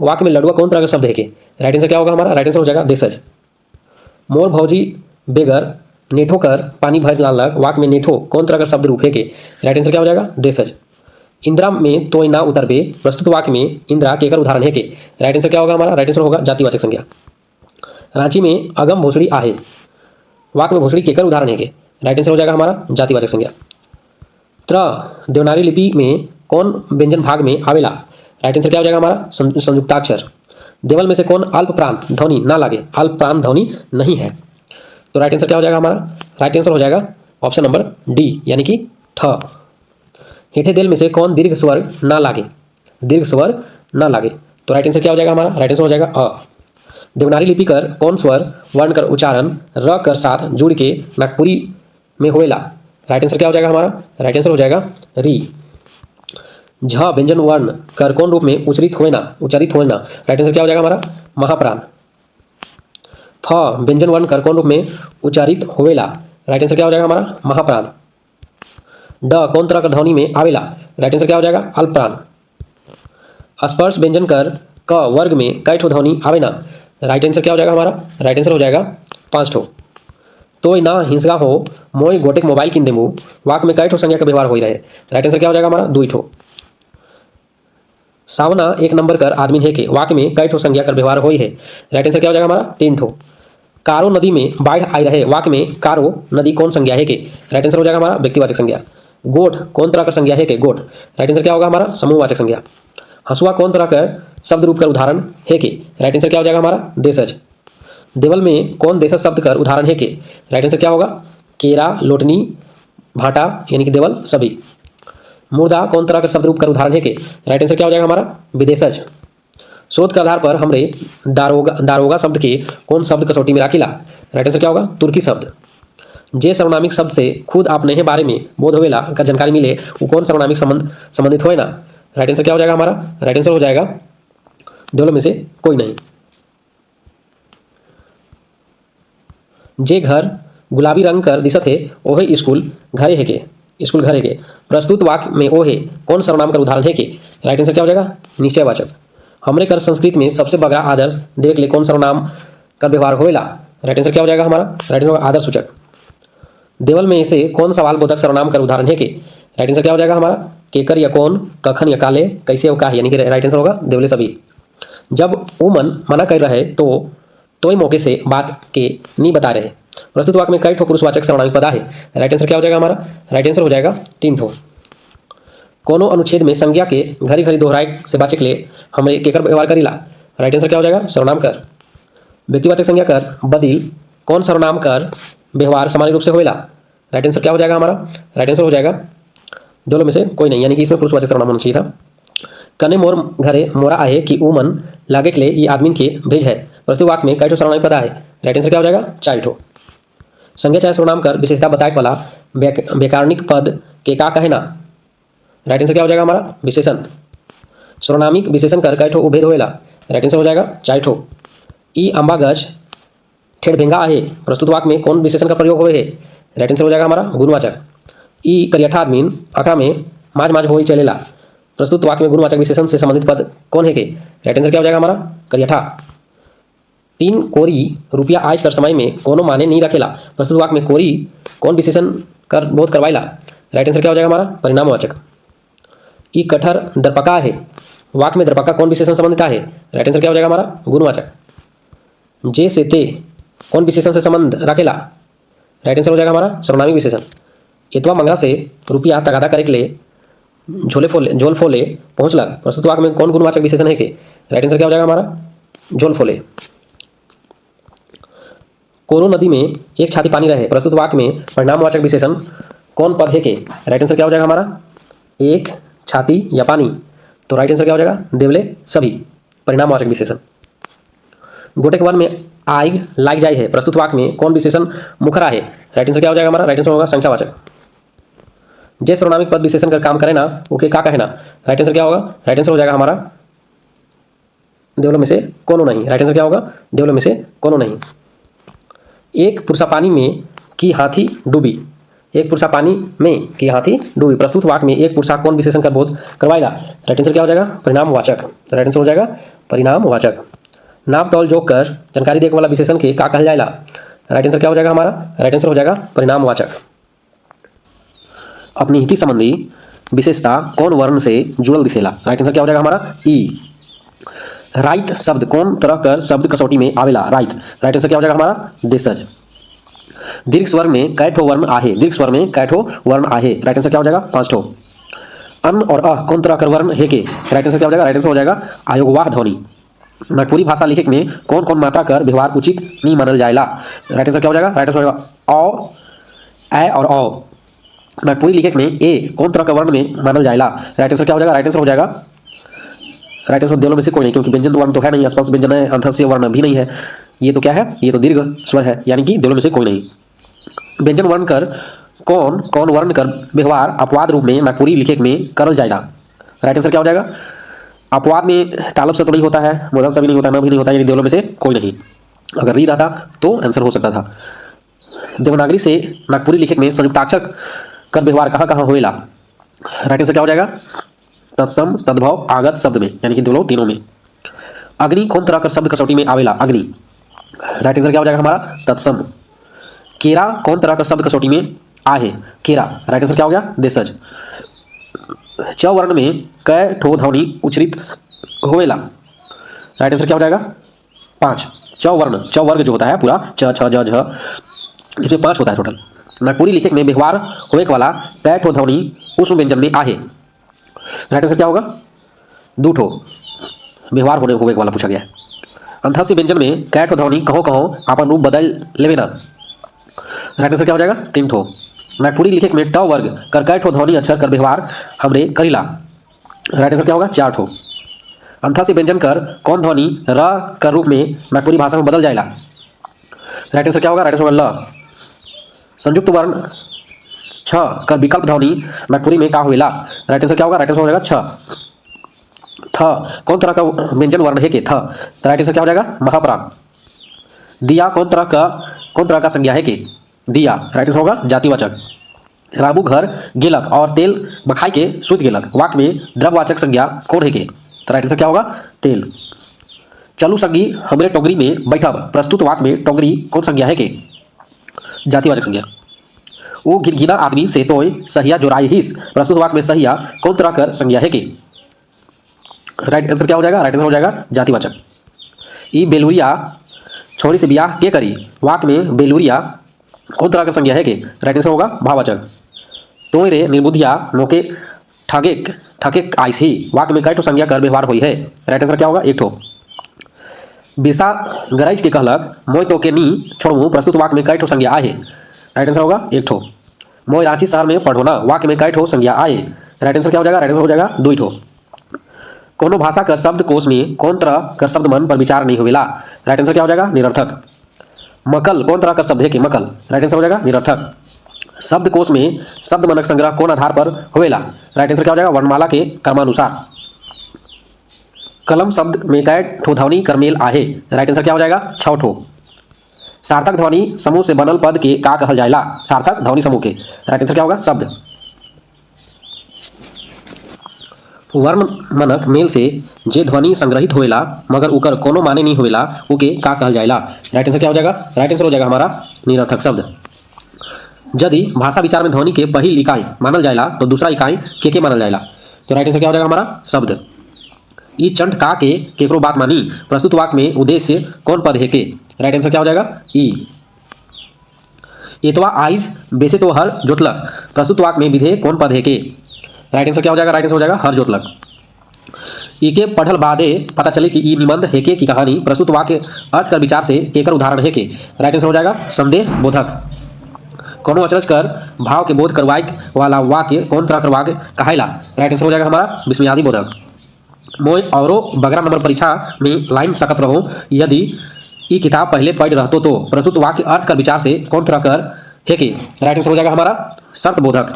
वाक्य में लडुआ कौन तरह का शब्द है के। राइट आंसर क्या होगा हमारा, राइट आंसर हो जाएगा देशज। मोर भौजी बेगर नेठो कर पानी भर लानलक, वाक्य में नेठो कौन तरह का शब्द रूप है के। राइट आंसर क्या हो जाएगा, देशज। इंदिरा में तोय ना उतरबे, प्रस्तुत वाक्य में इंदिरा केकर उदाहरण है के। राइट आंसर क्या होगा हमारा, राइट आंसर होगा जातिवाचक संज्ञा। रांची में अगम भोसड़ी आहे, वाक्य में भोसड़ी केकर उदाहरण है के। राइट आंसर हो जाएगा हमारा जातिवाचक संज्ञा। त्र देवनागरी लिपि में कौन व्यंजन भाग में आवेला। राइट आंसर क्या हो जाएगा हमारा, संयुक्ताक्षर। देवल में से कौन अल्प प्रांत ध्वनि ना लागे, अल्प प्रांत ध्वनि नहीं है। तो राइट आंसर क्या हो जाएगा हमारा, राइट आंसर हो जाएगा ऑप्शन नंबर डी, यानी कि ठ। हेठे देल में से कौन दीर्घ स्वर ना लागे, दीर्घ स्वर ना लागे। तो राइट आंसर क्या हो जाएगा हमारा, राइट आंसर हो जाएगा अ। देवनागरी लिपि कर कौन स्वर वर्ण कर उच्चारण र कर साथ जुड़ के नागपुरी में होएला। राइट आंसर क्या हो जाएगा हमारा, राइट आंसर हो जाएगा री। झ व्यंजन वर्ण कर कौन रूप में उच्चारित होना। राइट आंसर क्या हो जाएगा हमारा, महाप्राण। फ व्यंजन वर्ण कर कौन रूप में उच्चारित होवेला। राइट आंसर क्या हो जाएगा हमारा, महाप्राण। ड कौन तरह का ध्वनि में आवेला। राइट आंसर क्या हो जाएगा, अल्पप्राण। स्पर्श व्यंजन कर क वर्ग में कई ठो ध्वनि आवेना। राइट आंसर क्या हो जाएगा हमारा, राइट आंसर हो जाएगा 5 ठो। तोय ना हिंसगा हो मोय गोटेक मोबाइल किन देमु, वाक्य में कई ठो संज्ञा का व्यवहार हो रहे। राइट आंसर क्या हो जाएगा हमारा, 2 ठो। सावना एक नंबर कर आदमी है के, वाक्य में कई ठो संज्ञा कर व्यवहार हो है। राइट आंसर क्या हो जाएगा हमारा, 3 ठो। कारो नदी में बाढ़ आई रहे, वाक्य में कारो नदी कौन संज्ञा है के। राइट आंसर हो जाएगा हमारा व्यक्तिवाचक संज्ञा। गोठ कौन तरह का संज्ञा है के, गोठ। राइट आंसर क्या होगा हमारा, समूहवाचक संज्ञा। हंसुआ कौन तरह का शब्द रूप कर उदाहरण है के। राइट आंसर क्या हो जाएगा हमारा, देशज। देवल में कौन देशज शब्द कर उदाहरण है के। राइट आंसर क्या होगा, केरा लोटनी भाटा, यानी कि देवल सभी। मुर्दा कौन तरह का शब्द रूप कर उदाहरण है के। राइट आंसर क्या हो जाएगा हमारा, विदेशज। शोध के आधार पर हमरे दारोगा शब्द के कौन शब्द कसौटी में राखिला। राइट आंसर क्या होगा, तुर्की शब्द। जे सर्वनामिक शब्द से खुद अपने ही बारे में बोध होवेला का जानकारी मिले वो कौन सर्वनामिक संबंधित होए ना। राइट आंसर क्या हो जाएगा हमारा, राइट आंसर हो जाएगा दोनों में से कोई नहीं। जे घर गुलाबी रंग कर दिशत है ओहे स्कूल घरे है के, स्कूल घरे के। प्रस्तुत वाक्य में ओहे कौन सर्वनाम का उदाहरण है के। राइट आंसर क्या हो जाएगा, निश्चयवाचक। हमरे कर संस्कृत में सबसे बड़ा आदर्श देवे के लिए कौन सर्वनाम का व्यवहार होएला। राइट आंसर क्या हो जाएगा हमारा, राइट आंसर आदर्श सूचक। देवल में से कौन सवाल बोधक सर्वनाम का उदाहरण है के। राइट आंसर क्या हो जाएगा हमारा, केकर या कौन, कखन या काले, कैसे और काहे, यानी कि राइट आंसर होगा देवले सभी। जब वो मना कर रहे तो तोय मौके से बात के नहीं बता रहे। प्रस्तुत वाक्य में कई ठो पुरुषवाचक सर्वनामिक पद है। राइट आंसर क्या हो जाएगा हमारा, राइट आंसर हो जाएगा 3 ठो। कोनो अनुच्छेद में संज्ञा के घड़ी घड़ी दोहराए से बचे के लिए हमें केकर व्यवहार करीला। राइट आंसर क्या हो जाएगा, सर्वनाम कर। व्यक्तिवाचक संज्ञा कर बदिल कौन सर्वनाम कर व्यवहार सामान्य रूप से होएला। राइट आंसर क्या हो जाएगा हमारा, राइट आंसर हो जाएगा दोनों में से कोई नहीं, यानी कि इसमें पुरुषवाचक सर्वनाम होना चाहिए था। कने मोर घरे मोरा आहे कि ऊ मन लागे के लिए ये आदमी के भेज है। प्रस्तुत वाक्य में कई ठो सर्वनामिक पद है। राइट आंसर क्या हो जाएगा, 4 ठो। संज्ञा चाहे सर्वनाम कर विशेषता बताए वाला व्याकरणिक पद के का कहे ना। राइट आंसर क्या हो जाएगा हमारा, विशेषण। सर्वनामिक विशेषण कर कई ठो उभेद होएला। राइट आंसर हो जाएगा 4 ठो। ई अम्बा गज छेड़भेंगा आहे प्रस्तुत वाक्य में कौन विशेषण का प्रयोग हुए है? राइट आंसर हो जाएगा हमारा गुणवाचक। ई करियठा आदमीन आँखा में माज माज होई चलेला प्रस्तुत वाक्य में गुणवाचक विशेषण से संबंधित पद कौन है के? राइट आंसर क्या हो जाएगा हमारा करियठा। तीन कोरी रुपया आज कर समय में कोनो माने नहीं रखेला प्रस्तुत वाक्य में कोरी कौन विशेषण कर बोध करवाइला? राइट आंसर क्या हो जाएगा हमारा परिणामवाचक। ई कठर दर्पका है वाक्य में दर्पका कौन विशेषण संबंधित है? राइट आंसर क्या हो जाएगा हमारा गुणवाचक। जे से ते कौन विशेषण से संबंध रखेला? राइट आंसर हो जाएगा हमारा सर्वनामी विशेषण। एतवा मंगरा से रुपया तगादा करे के लिए झोल फोले पहुंचलक प्रस्तुत वाक्य में कौन गुणवाचक विशेषण है के? राइट आंसर क्या हो जाएगा हमारा झोल फोले। कोरो नदी में एक छाती पानी रहे प्रस्तुत वाक्य में परिणामवाचक विशेषण कौन पद है के? राइट आंसर क्या हो जाएगा हमारा एक छाती या पानी। तो राइट आंसर क्या हो जाएगा देवले सभी परिणामवाचक विशेषण। गोटेक वन में आग लाग जाए है प्रस्तुत वाक्य में कौन विशेषण मुखरा है? राइट आंसर क्या हो जाएगा हमारा राइट आंसर होगा संख्यावाचक। जे सर्वनामिक पद विशेषण कर काम करे ना ओके का कहना? राइट आंसर क्या होगा राइट आंसर हो जाएगा हमारा देवलों में से कोनो नहीं। राइट आंसर क्या होगा देवलों में से कोनो नहीं। एक पुरुषा पानी में की हाथी डूबी एक पुरुषा पानी में की हाथी डूबी प्रस्तुत वाक्य में एक पुरुषा कौन विशेषण कर बोध करवाएगा? राइट आंसर क्या हो जाएगा परिणामवाचक। राइट आंसर हो जाएगा परिणामवाचक। नाप तौल जोक कर जानकारी देने वाला विशेषण के का कहल जाएगा? राइट आंसर क्या हो जाएगा हमारा राइट आंसर हो जाएगा परिणामवाचक। अपनी हिति संबंधी विशेषता कौन वर्ण से जुड़ल दिसेला? राइट आंसर क्या हो जाएगा हमारा ई। राइत शब्द कौन तरह कर शब्द कसौटी में आवेला? राइत राइट आंसर क्या हो जाएगा हमारा देशज। दीर्घ स्वर में कै ठो वर्ण आहे? दीर्घ स्वर में कै ठो वर्ण आहे? राइट आंसर क्या हो जाएगा 5 ठो। अन और अ कौन तरह कर वर्ण है के? राइट आंसर क्या हो जाएगा राइट आंसर हो जाएगा आयोगवाह ध्वनि। नागपुरी भाषा लिखे में कौन कौन मात्रा कर व्यवहार उचित नहीं मानल जाएला? राइट आंसर क्या हो जाएगा राइट आंसर हो जाएगा औ ए और औ। नागपुरी लिखे में ए कौन तरह का वर्ण में मानल जाएला? राइट आंसर क्या हो जाएगा राइट आंसर हो जाएगा राइट आंसर दोनों में से कोई नहीं क्योंकि व्यंजन वर्ण तो है नहीं स्पर्श व्यंजन है अंतस्य वर्ण भी नहीं है। ये तो क्या है ये तो दीर्घ स्वर है यानी कि दोनों में से कोई नहीं। व्यंजन वर्ण कर कौन कौन वर्ण कर व्यवहार अपवाद रूप में नागपुरी लिखे में करल जाएगा? राइट आंसर क्या हो जाएगा अपवाद में तालब से तो नहीं होता है मोदन से भी नहीं होता न भी नहीं होता यानी दोनों में से कोई नहीं। अगर री रहता तो आंसर हो सकता था। देवनागरी से नागपुरी लिखे में संयुक्ताक्षर कर व्यवहार कहाँ कहाँ होएला? राइट आंसर क्या हो जाएगा तत्सम तद्भव आगत शब्द में यानी कि दोनों तीनों में। अग्नि कौन तरह का शब्द कसौटी में आवेला? अग्नि राइट आंसर क्या हो जाएगा हमारा तत्सम। केरा कौन तरह का शब्द कसौटी में आहे? केरा राइट आंसर क्या हो गया देशज। च वर्ण में कै ठो ध्वनि उच्चरित होवेला? राइट आंसर क्या हो जाएगा 5। च वर्ण च वर्ग जो होता है पूरा च छ ज झ इसमें 5 होता है टोटल। नागपुरी लिखे में व्यवहार होने वाला कै ठो ध्वनि उस व्यंजन में आहे? राइट आंसर क्या होगा 2 ठो व्यवहार होने वाला पूछा गया है। अंतस्य व्यंजन में कै ठो ध्वनि कहो कहो अपन रूप बदल लेवे ना? राइट आंसर क्या हो जाएगा 3 ठो। नागपुरी लिखे में ट वर्ग कर कै ठो ध्वनि अक्षर कर व्यवहार हमरे करीला? राइट आंसर क्या होगा 4 ठो। अंतस्य व्यंजन कर कौन ध्वनि र कर रूप में नागपुरी भाषा में बदल जाएगा? राइट आंसर क्या होगा राइट आंसर होगा ल। संयुक्त वर्ण छ कर विकल्प ध्वनि नागपुरी में का होएला? राइट आंसर क्या होगा राइट आंसर हो जाएगा छ। थ कौन तरह का व्यंजन वर्ण है के? थ तो राइट आंसर क्या हो जाएगा महाप्राण। दिया कौन तरह का संज्ञा है के? दिया राइट आंसर होगा जातिवाचक। राबू घर गेलक और तेल बखाई के सूत गेलक वाक्य में द्रव्यवाचक संज्ञा कौन है के? तो राइट आंसर क्या होगा तेल। चलू संगी हमरे टोंगरी में बैठब प्रस्तुत वाक्य में टोंगरी कौन संज्ञा है के? जातिवाचक संज्ञा। वो घिनघिना आदमी से तोय सहिया जोराई हिस प्रस्तुत वाक्य में सहिया कौन तरह कर संज्ञा है के? राइट आंसर क्या हो जाएगा राइट आंसर हो जाएगा जातिवाचक। ई बेलुरिया छोरी से ब्याह के करी वाक्य में बेलुरिया कौन तरह का संज्ञा है के? राइट आंसर होगा भाववाचक। तोय रे निर्बुद्धिया नोके ठगे आइस ही वाक्य में कै ठो संज्ञा कर व्यवहार हुई है? राइट आंसर क्या होगा 1 ठो। बिरसा गरज के कहलक मोय तो के नी छोड़ू प्रस्तुत वाक्य में कै ठो संज्ञा आहे? राइट आंसर होगा 1 ठो। मोय रांची शहर में पढ़ोना वाक्य में कै ठो संज्ञा आए? राइट आंसर क्या हो जाएगा राइट आंसर हो जाएगा 2 ठो। कोनो भाषा का शब्द कोश में कौन तरह का शब्द मन पर विचार नहीं होवेला? राइट आंसर क्या हो जाएगा निरर्थक। मकल कौन तरह का शब्द है कि? मकल राइट आंसर हो जाएगा निरर्थक। शब्द कोश में शब्द मनक संग्रह कौन आधार पर होवेला? राइट आंसर क्या हो जाएगा वर्णमाला के क्रमानुसार। कलम शब्द में कै ठो ध्वनि कर मेल आहे? राइट आंसर क्या हो जाएगा 6 ठो। सार्थक ध्वनि समूह से बनल पद के का कहल जाएला? सार्थक ध्वनि समूह के। राइट आंसर क्या होगा? शब्द। वर्ण मनक मेल से जे ध्वनि संग्रहित होएला मगर उकर कोनो माने नहीं होएला उके का कहल जाएला? राइट आंसर क्या हो जाएगा? राइट आंसर हो जाएगा हमारा निरर्थक शब्द। यदि भाषा विचार में ध्वनि के पहिल इकाई मानल जाएला तो दूसरा इकाई के मानल जाएला? तो राइट आंसर क्या हो जाएगा हमारा? शब्द। ई चंट का के केकरो बात मानी प्रस्तुत वाक्य में उद्देश्य कौन पद है के? राइट आंसर क्या हो जाएगा? ई। एतवा आइज बेसे तो हर जोतलक प्रस्तुत वाक्य में विधेय कौन पद है के? राइट आंसर क्या हो जाएगा? राइट आंसर हो जाएगा हर जोतलक। ई के पढ़ल बादे पता चले कि ई निबंध हेके की कहानी प्रस्तुत वाक्य अर्थ कर विचार से केकर उदाहरण है के? राइट आंसर हो जाएगा संदेह बोधक। कोनो अचरज कर भाव के बोध करवाए वाला वाक्य कौन तरह कर वाक्य कहायला? राइट आंसर हो जाएगा हमारा विस्मयादि बोधक। मोय औरो बगरा नंबर परीक्षा में लाइन सकत रहो यदि ई किताब पहले पढ़ रहतो तो प्रस्तुत वाक्य अर्थ कर विचार से कौन तरह कर है के? राइट आंसर हो जाएगा हमारा शर्त बोधक।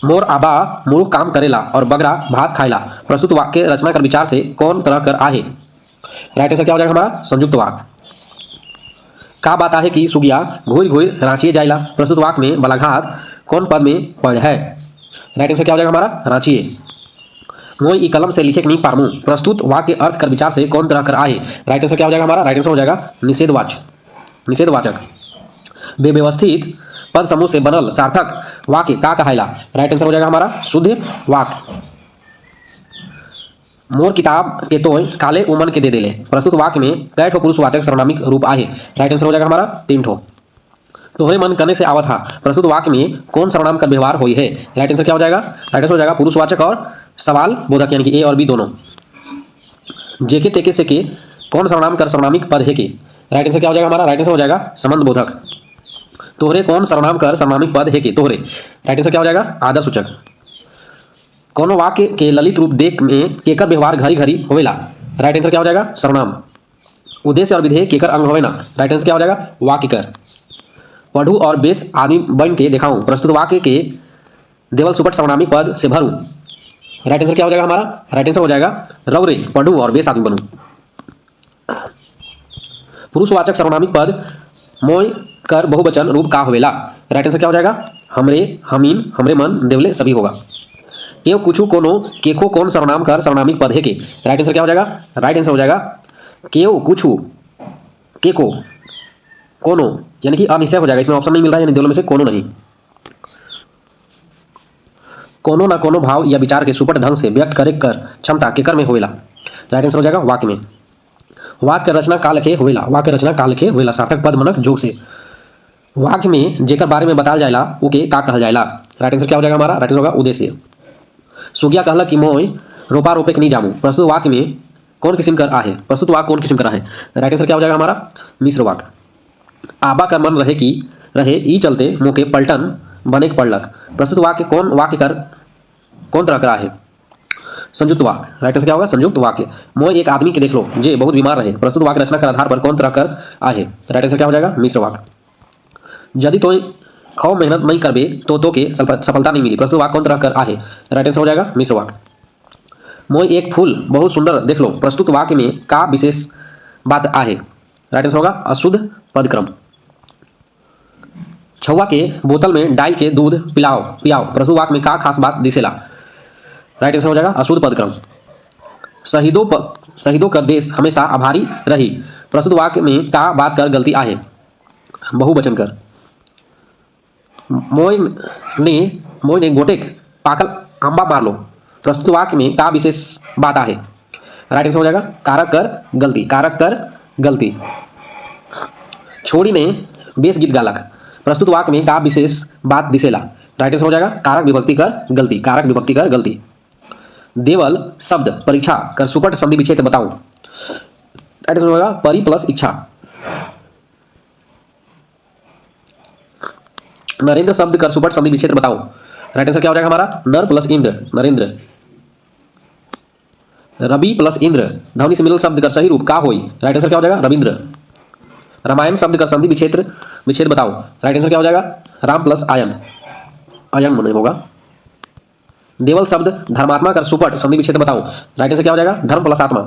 मोर आबा मूर्ख काम करेला और बगरा भात खाएला प्रस्तुत वाक्य रचना कर विचार से कौन तरह कर आहे? राइट आंसर क्या हो जाएगा हमारा? संयुक्त वाक्य। का बात आहे कि सुगिया घोर घोर रांचिए जाइला प्रस्तुत वाक्य में बलाघात कौन पद में पढ़ है? राइट आंसर क्या हो जाएगा हमारा? रांचिए। मोय ई कलम से लिखे नहीं पारमू प्रस्तुत वाक्य अर्थ कर विचार से कौन तरह कर आहे? राइट आंसर क्या हो जाएगा हमारा? राइट आंसर हो जाएगा निषेधवाचक। बेव्यवस्थित पद समूह से बनल सार्थक वाक्य का कहायला? राइट आंसर हो जाएगा हमारा शुद्ध वाक्य। मोर किताब के तोय काले उमन के दे देले प्रस्तुत वाक्य में कै ठो पुरुषवाचक सर्वनामिक रूप आहे? राइट आंसर हो जाएगा हमारा 3 ठो। तोहरे मन करने से आवत हा प्रस्तुत वाक्य में कौन सर्वनाम का व्यवहार हुई है? राइट आंसर क्या हो जाएगा? राइट आंसर हो जाएगा पुरुषवाचक और सवाल बोधक यानी कि ए और बी दोनों। जेके तेके से के कौन सर्वनाम कर सर्वनामिक पद है के? राइट आंसर क्या हो जाएगा हमारा? राइट आंसर हो जाएगा संबंध बोधक। तोहरे कौन सर्वनाम कर सर्वनामिक पद है के? तोहरे। राइट आंसर क्या हो जाएगा? आदर सूचक। कोनो वाक्य के ललित रूप देख में केकर व्यवहार घरी घरी होवेला? राइट आंसर क्या हो जाएगा? सर्वनाम। उद्देश्य और विधेय केकर अंग होवे ना? राइट आंसर क्या हो जाएगा? वाक्य कर। पढ़ू और बेस आदमी बन के दिखाऊं प्रस्तुत वाक्य के देवल सुपट सर्वनामिक पद से भरूं? राइट आंसर क्या हो जाएगा हमारा? राइट आंसर हो जाएगा रौरे पढ़ू और बेस आदमी बनूं। पुरुषवाचक सर्वनामिक पद मोय कर बहुवचन रूप का होवेला? राइट आंसर क्या हो जाएगा? हमरे, हमीन, हमरे मन, देवले सभी होगा। केव कुछू कोनो केखो कौन सर्वनाम कर सर्वनामिक पद है के? राइट आंसर क्या हो जाएगा? राइट आंसर हो जाएगा केव कुछू केको कोनो यानी कि अनिश्चय हो जाएगा, इसमें ऑप्शन नहीं मिल रहा है यानी दोनों में से कोनो नहीं। कोनो ना कोनो भाव या विचार के सुपट ढंग से व्यक्त करे कर क्षमता केकर में होवेला? राइट आंसर हो जाएगा वाक्य में। वाक्य रचना काल के होवेला? वाक्य रचना काल के होवेला सार्थक पद मनक जोग से। वाक्य में जेकर बारे में बताया जाएला उके का कहल जाएला? राइट आंसर क्या हो जाएगा हमारा? राइट आंसर होगा उद्देश्य। सुगिया कहला कि मोय रोपा रोपे के नहीं जामू प्रस्तुत वाक्य में कौन किस्म कर आहे? प्रस्तुत वाक्य कौन किस्म कर आहे? राइट आंसर क्या हो जाएगा हमारा? मिश्र वाक्य। आबा का मन रहे ई चलते मोके पलटन बने के पड़लक प्रस्तुत वाक्य कौन वाक्य कर कौन तरह का आहे? संयुक्त वाक्य। राइट आंसर क्या होगा? संयुक्त वाक्य। मोय एक आदमी के देख लो जे बहुत बीमार रहे प्रस्तुत वाक्य रचना के आधार पर कौन तरह कर आहे? राइट आंसर क्या हो जाएगा? मिश्र वाक्य। यदि तो खाओ मेहनत नहीं करबे तो के सफलता नहीं मिली प्रस्तुत वाक्य कौन तरह कर आहे? राइट आंसर हो जाएगा मिश्र वाक्य। मोय एक फूल बहुत सुंदर देख लो प्रस्तुत वाक्य में का विशेष बात आहे? राइट आंसर होगा अशुद्ध पदक्रम। छुआ के बोतल में डाल के दूध पियाओ प्रस्तुत वाक्य में का खास बात दिसेला? राइट आंसर हो जाएगा अशुद्ध पदक्रम। शहीदों कर देश हमेशा आभारी रही प्रस्तुत वाक्य में का बात कर गलती आहे? बहुवचन कर। मोय ने गोटेक पाकल आंबा मार लो प्रस्तुत वाक्य में का विशेष बात आहे? राइट आंसर हो जाएगा कारक कर गलती। छोड़ी ने बेस गीत गालक प्रस्तुत वाक्य में का विशेष बात दिसेला? राइट आंसर हो जाएगा कारक विभक्ति कर गलती। देवल शब्द परीक्षा कर सुपट संधि विच्छेद बताऊं? राइट आंसर होगा परि प्लस इच्छा। नरेंद्र शब्द कर सुपट संधि विच्छेद बताओ? राइट आंसर क्या हो जाएगा हमारा? नर प्लस इंद्र नरेंद्र। रवि प्लस इंद्र ध्वनि से मिलल शब्द कर सही रूप का होई? राइट आंसर क्या हो जाएगा? रविंद्र। रामायण शब्द का संधि विच्छेद बताओ? राइट आंसर क्या हो जाएगा? राम प्लस आयन मन होगा। देवल शब्द धर्मात्मा का सुपट संधि विच्छेद बताओ? राइट आंसर क्या हो जाएगा? धर्म प्लस आत्मा।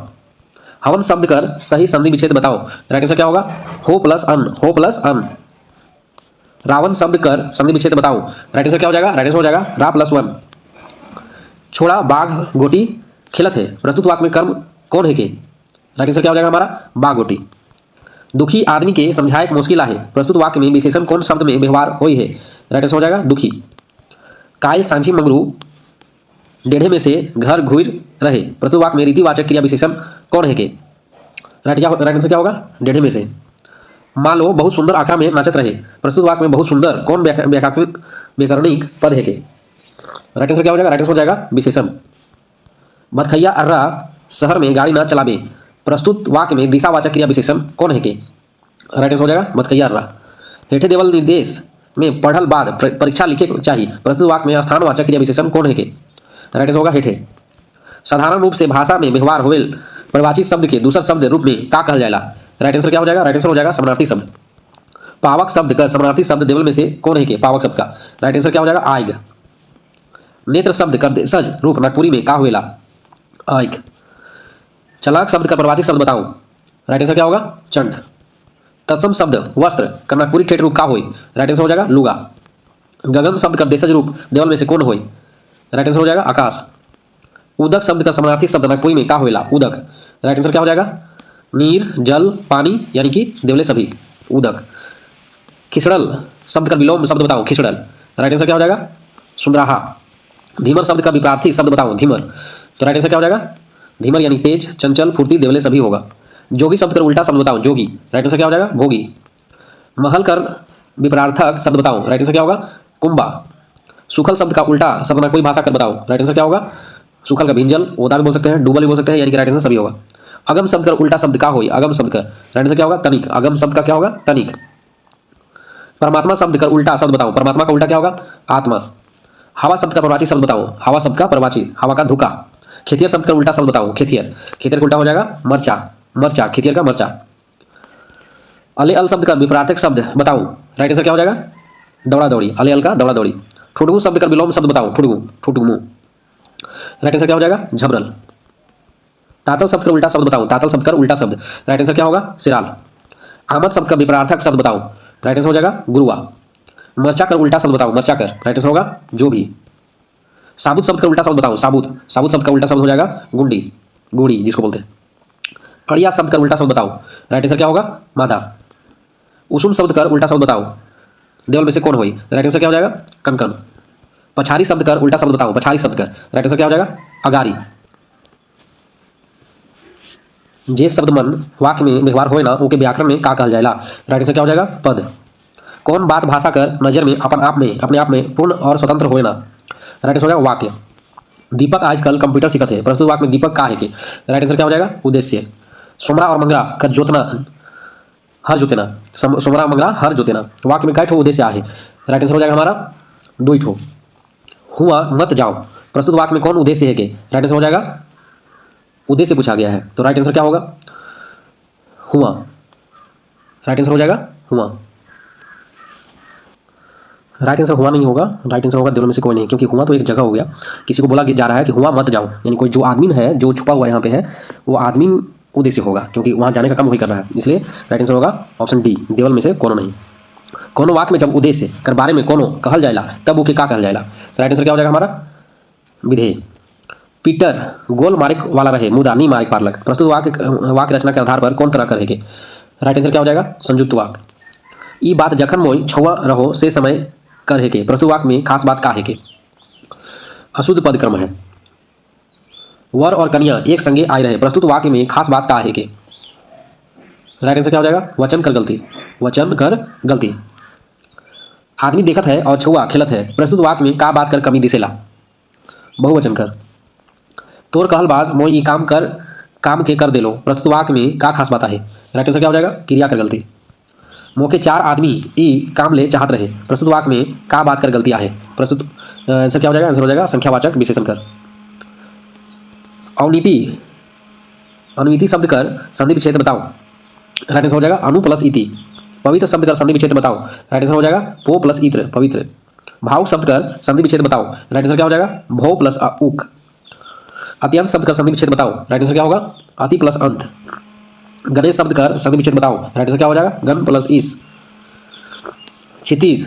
हवन शब्द कर सही संधि विच्छेद बताओ। राइट आंसर क्या होगा? हो प्लस अन, हो प्लस अन। रावण शब्द कर संधि विच्छेद बताओ। राइट आंसर क्या हो जाएगा? राइट आंसर हो जाएगा रा प्लस वन। छोड़ा बाघ गोटी खेलत है, प्रस्तुत वाक्य में कर्म कौन है के? राइट आंसर क्या हो जाएगा हमारा? बाघ गोटी। दुखी आदमी के समझाए के मुश्किल आहे, प्रस्तुत वाक्य में विशेषण कौन शब्द में व्यवहार होई है? राइट आंसर हो जाएगा दुखी। कायल सांची मंगरू डेढ़े में से घर घूर रहे, प्रस्तुत वाक्य में रीतिवाचक क्रिया विशेषण कौन है के? राइट आंसर क्या होगा? डेढ़े में से। मान लो बहुत सुंदर आखड़ा में नाचत रहे, प्रस्तुत वाक्य में बहुत सुंदर कौन व्याकरणिक पद है के? राइट आंसर क्या हो जाएगा? राइट आंसर हो जाएगा विशेषण। भतखैया अर्रा शहर में गाड़ी न चलावे, प्रस्तुत वाक्य में दिशावाचक क्रिया विशेषण कौन है के? राइट आंसर हो जाएगा भतखैया अर्रा। हेठे देवल निर्देश में पढ़ल बाद परीक्षा लिखे चाहिए, प्रस्तुत वाक्य में स्थानवाचक क्रिया विशेषण कौन है के? राइट आंसर होगा हेठे। साधारण रूप से भाषा में व्यवहार होल परिभाषित शब्द के दूसरा शब्द रूप में का कहल जाएला? राइट आंसर क्या हो जाएगा? राइट आंसर हो जाएगा समानार्थी शब्द। पावक शब्द का समानार्थी शब्द देवल में से कौन है के? पावक शब्द का। राइट आंसर क्या हो जाएगा? आयग। नेत्र शब्द का सज रूप नागपुरी में का हुएला? आयग। चलाक शब्द का परिभाषित शब्द बताओ। राइट आंसर क्या होगा? चंड। तत्सम शब्द वस्त्र का नागपुरी ठेठ रूप का होई? राइट आंसर हो जाएगा लुगा। गगन शब्द का देशज रूप देवल में से कौन होई? राइट आंसर हो जाएगा आकाश। उदक शब्द का समानार्थी शब्द नागपुरी में का होएला? उदक। राइट आंसर क्या हो जाएगा? नीर, जल, पानी, यानी कि देवले सभी, उदक। खिसड़ल शब्द का विलोम शब्द बताओ। खिसड़ल। राइट आंसर क्या हो जाएगा? सुंदराहा। धीमर शब्द का विपरीत शब्द बताओ। धीमर। तो राइट आंसर क्या हो जाएगा? धीमर यानी तेज, चंचल, फुर्ती, देवले सभी होगा। जोगी शब्द का उल्टा शब्द बताओ। जोगी। राइट आंसर क्या हो जाएगा? भोगी। महल कर विपरार्थक शब्द बताओ। राइट आंसर क्या होगा? कुंभा। सुखल शब्द का उल्टा शब्द में कोई भाषा कर बताओ। राइट आंसर क्या होगा? सुखल का भिंजल, ओदा भी बोल सकते हैं, डूबल भी बोल सकते हैं, यानी कि राइट आंसर सभी होगा। अगम शब्द का उल्टा शब्द का होई? अगम शब्द का राइट आंसर क्या होगा? तनिक। अगम शब्द का क्या होगा? तनिक। परमात्मा शब्द का उल्टा शब्द बताओ। परमात्मा का उल्टा क्या होगा? आत्मा। हवा शब्द का प्रवाची शब्द बताओ। हवा शब्द का प्रवाची, हवा का धुका। खेतियर शब्द का उल्टा शब्द बताओ। खेतियर। खेतियर का उल्टा हो जाएगा मरचा। मरचा, खेतियर का मरचा। अले अल शब्द का विपरीत शब्द बताओ। राइट आंसर क्या हो जाएगा? दौड़ा दौड़ी। अले अल का दौड़ा दौड़ी। ठुठगु शब्द का विलोम शब्द बताओ। ठुठगु, ठुठगु। राइट आंसर क्या हो जाएगा? झबरल। तातल शब्द का उल्टा शब्द बताओ। तातल शब्द का उल्टा शब्द राइट आंसर क्या होगा? सिराल। आमद शब्द का विपरीत शब्द बताओ। राइट आंसर हो जाएगा गुरुआ। मरचा कर उल्टा शब्द बताओ। मरचा कर राइट आंसर होगा जो भी। साबुत शब्द का उल्टा शब्द बताओ। साबुत। साबुत शब्द का उल्टा शब्द हो जाएगा गुंडी, गुड़ी जिसको बोलते हैं। अड़िया शब्द का उल्टा शब्द बताओ। राइट आंसर क्या होगा? मादा। उसूल शब्द का उल्टा शब्द बताओ। देवल में से कौन होई? राइट आंसर क्या हो जाएगा? कनकन। पछारी शब्द का उल्टा शब्द बताओ। पछारी शब्द का राइट आंसर क्या हो जाएगा? अगारी। जे शब्द मन वाक्य में व्यवहार होए ना ओके व्याकरण में का कहल जाएला? राइट आंसर क्या हो जाएगा? पद। कौन बात भाषा कर नजर में अपने आप में पूर्ण और स्वतंत्र होए ना? राइट आंसर हो जाएगा वाक्य। दीपक आजकल कंप्यूटर सीखत है, प्रस्तुत वाक्य में दीपक का है के? राइट आंसर क्या हो जाएगा? उद्देश्य। सोमरा और मंगरा का जोतना हर जोतेना। सोमरा मंगरा हर जोतेना, वाक्य में कई ठो उद्देश्य आहे? राइट आंसर हो जाएगा हमारा दो ठो। हुआ मत जाओ, प्रस्तुत वाक्य में कौन उद्देश्य है के? राइट आंसर हो जाएगा उद्देश्य पूछा गया है, तो राइट आंसर क्या होगा? हुआ। राइट आंसर हो जाएगा हुआ। राइट आंसर हुआ नहीं होगा, राइट आंसर होगा दोनों में से कोई नहीं, क्योंकि हुआ तो एक जगह हो गया। किसी को बोला जा रहा है कि हुआ मत जाओ, यानी कोई जो आदमी है जो छुपा हुआ यहाँ पे है वो आदमी उद्देश्य होगा, क्योंकि वहाँ जाने का काम वही कर रहा है, इसलिए राइट आंसर होगा ऑप्शन डी, देवल में से कोनो नहीं। कोनो वाक्य में जब उद्देश्य कर बारे में कोनो कहल जाएला तब वो के का कहल जाएला? तो राइट आंसर क्या हो जाएगा हमारा? विधेय। पीटर गोल मारिक वाला रहे मुदा नहीं मारिक पारलक, प्रस्तुत वाक्य रचना के आधार पर कौन तरह करेंगे? राइट आंसर क्या हो जाएगा? संयुक्त वाक्य। ई बात जखन मोई छुआ रहो से समय कर है के, प्रस्तुत वाक्य में खास बात का है के? अशुद्ध पद क्रम है। वर और कन्या एक संगे आए रहे, प्रस्तुत वाक्य में खास बात का है के? राइट आंसर क्या हो जाएगा? वचन कर गलती। वचन कर गलती। आदमी देखत है और छुआ खेलत है, प्रस्तुत वाक्य में का बात कर कमी दिसेला? बहुवचन कर। तोर कहल बाद मोई ई काम के कर देलो, प्रस्तुत वाक्य में का खास बात है? राइट आंसर क्या हो जाएगा? क्रिया कर गलती। मोके चार आदमी ई काम ले चाहत रहे, प्रस्तुत वाक्य में का बात कर गलती आहे? प्रस्तुत आंसर क्या हो जाएगा? आंसर हो जाएगा संख्यावाचक विशेषण कर। अनिति शब्द कर संधि विच्छेद बताओ। राइट आंसर हो जाएगा अनु प्लस इति। पवित्र शब्द कर संधि विच्छेद बताओ। राइट आंसर हो जाएगा पो प्लस इत्र, पवित्र। भाव शब्द कर संधि विच्छेद बताओ। राइट आंसर क्या हो जाएगा? भो प्लस उक। अत्यंत शब्द का संधि विच्छेद बताओ, राइट आंसर क्या होगा? अति प्लस अंत। गणेश शब्द का संधि विच्छेद बताओ, राइट आंसर क्या हो जाएगा? गण प्लस ईश। क्षितिज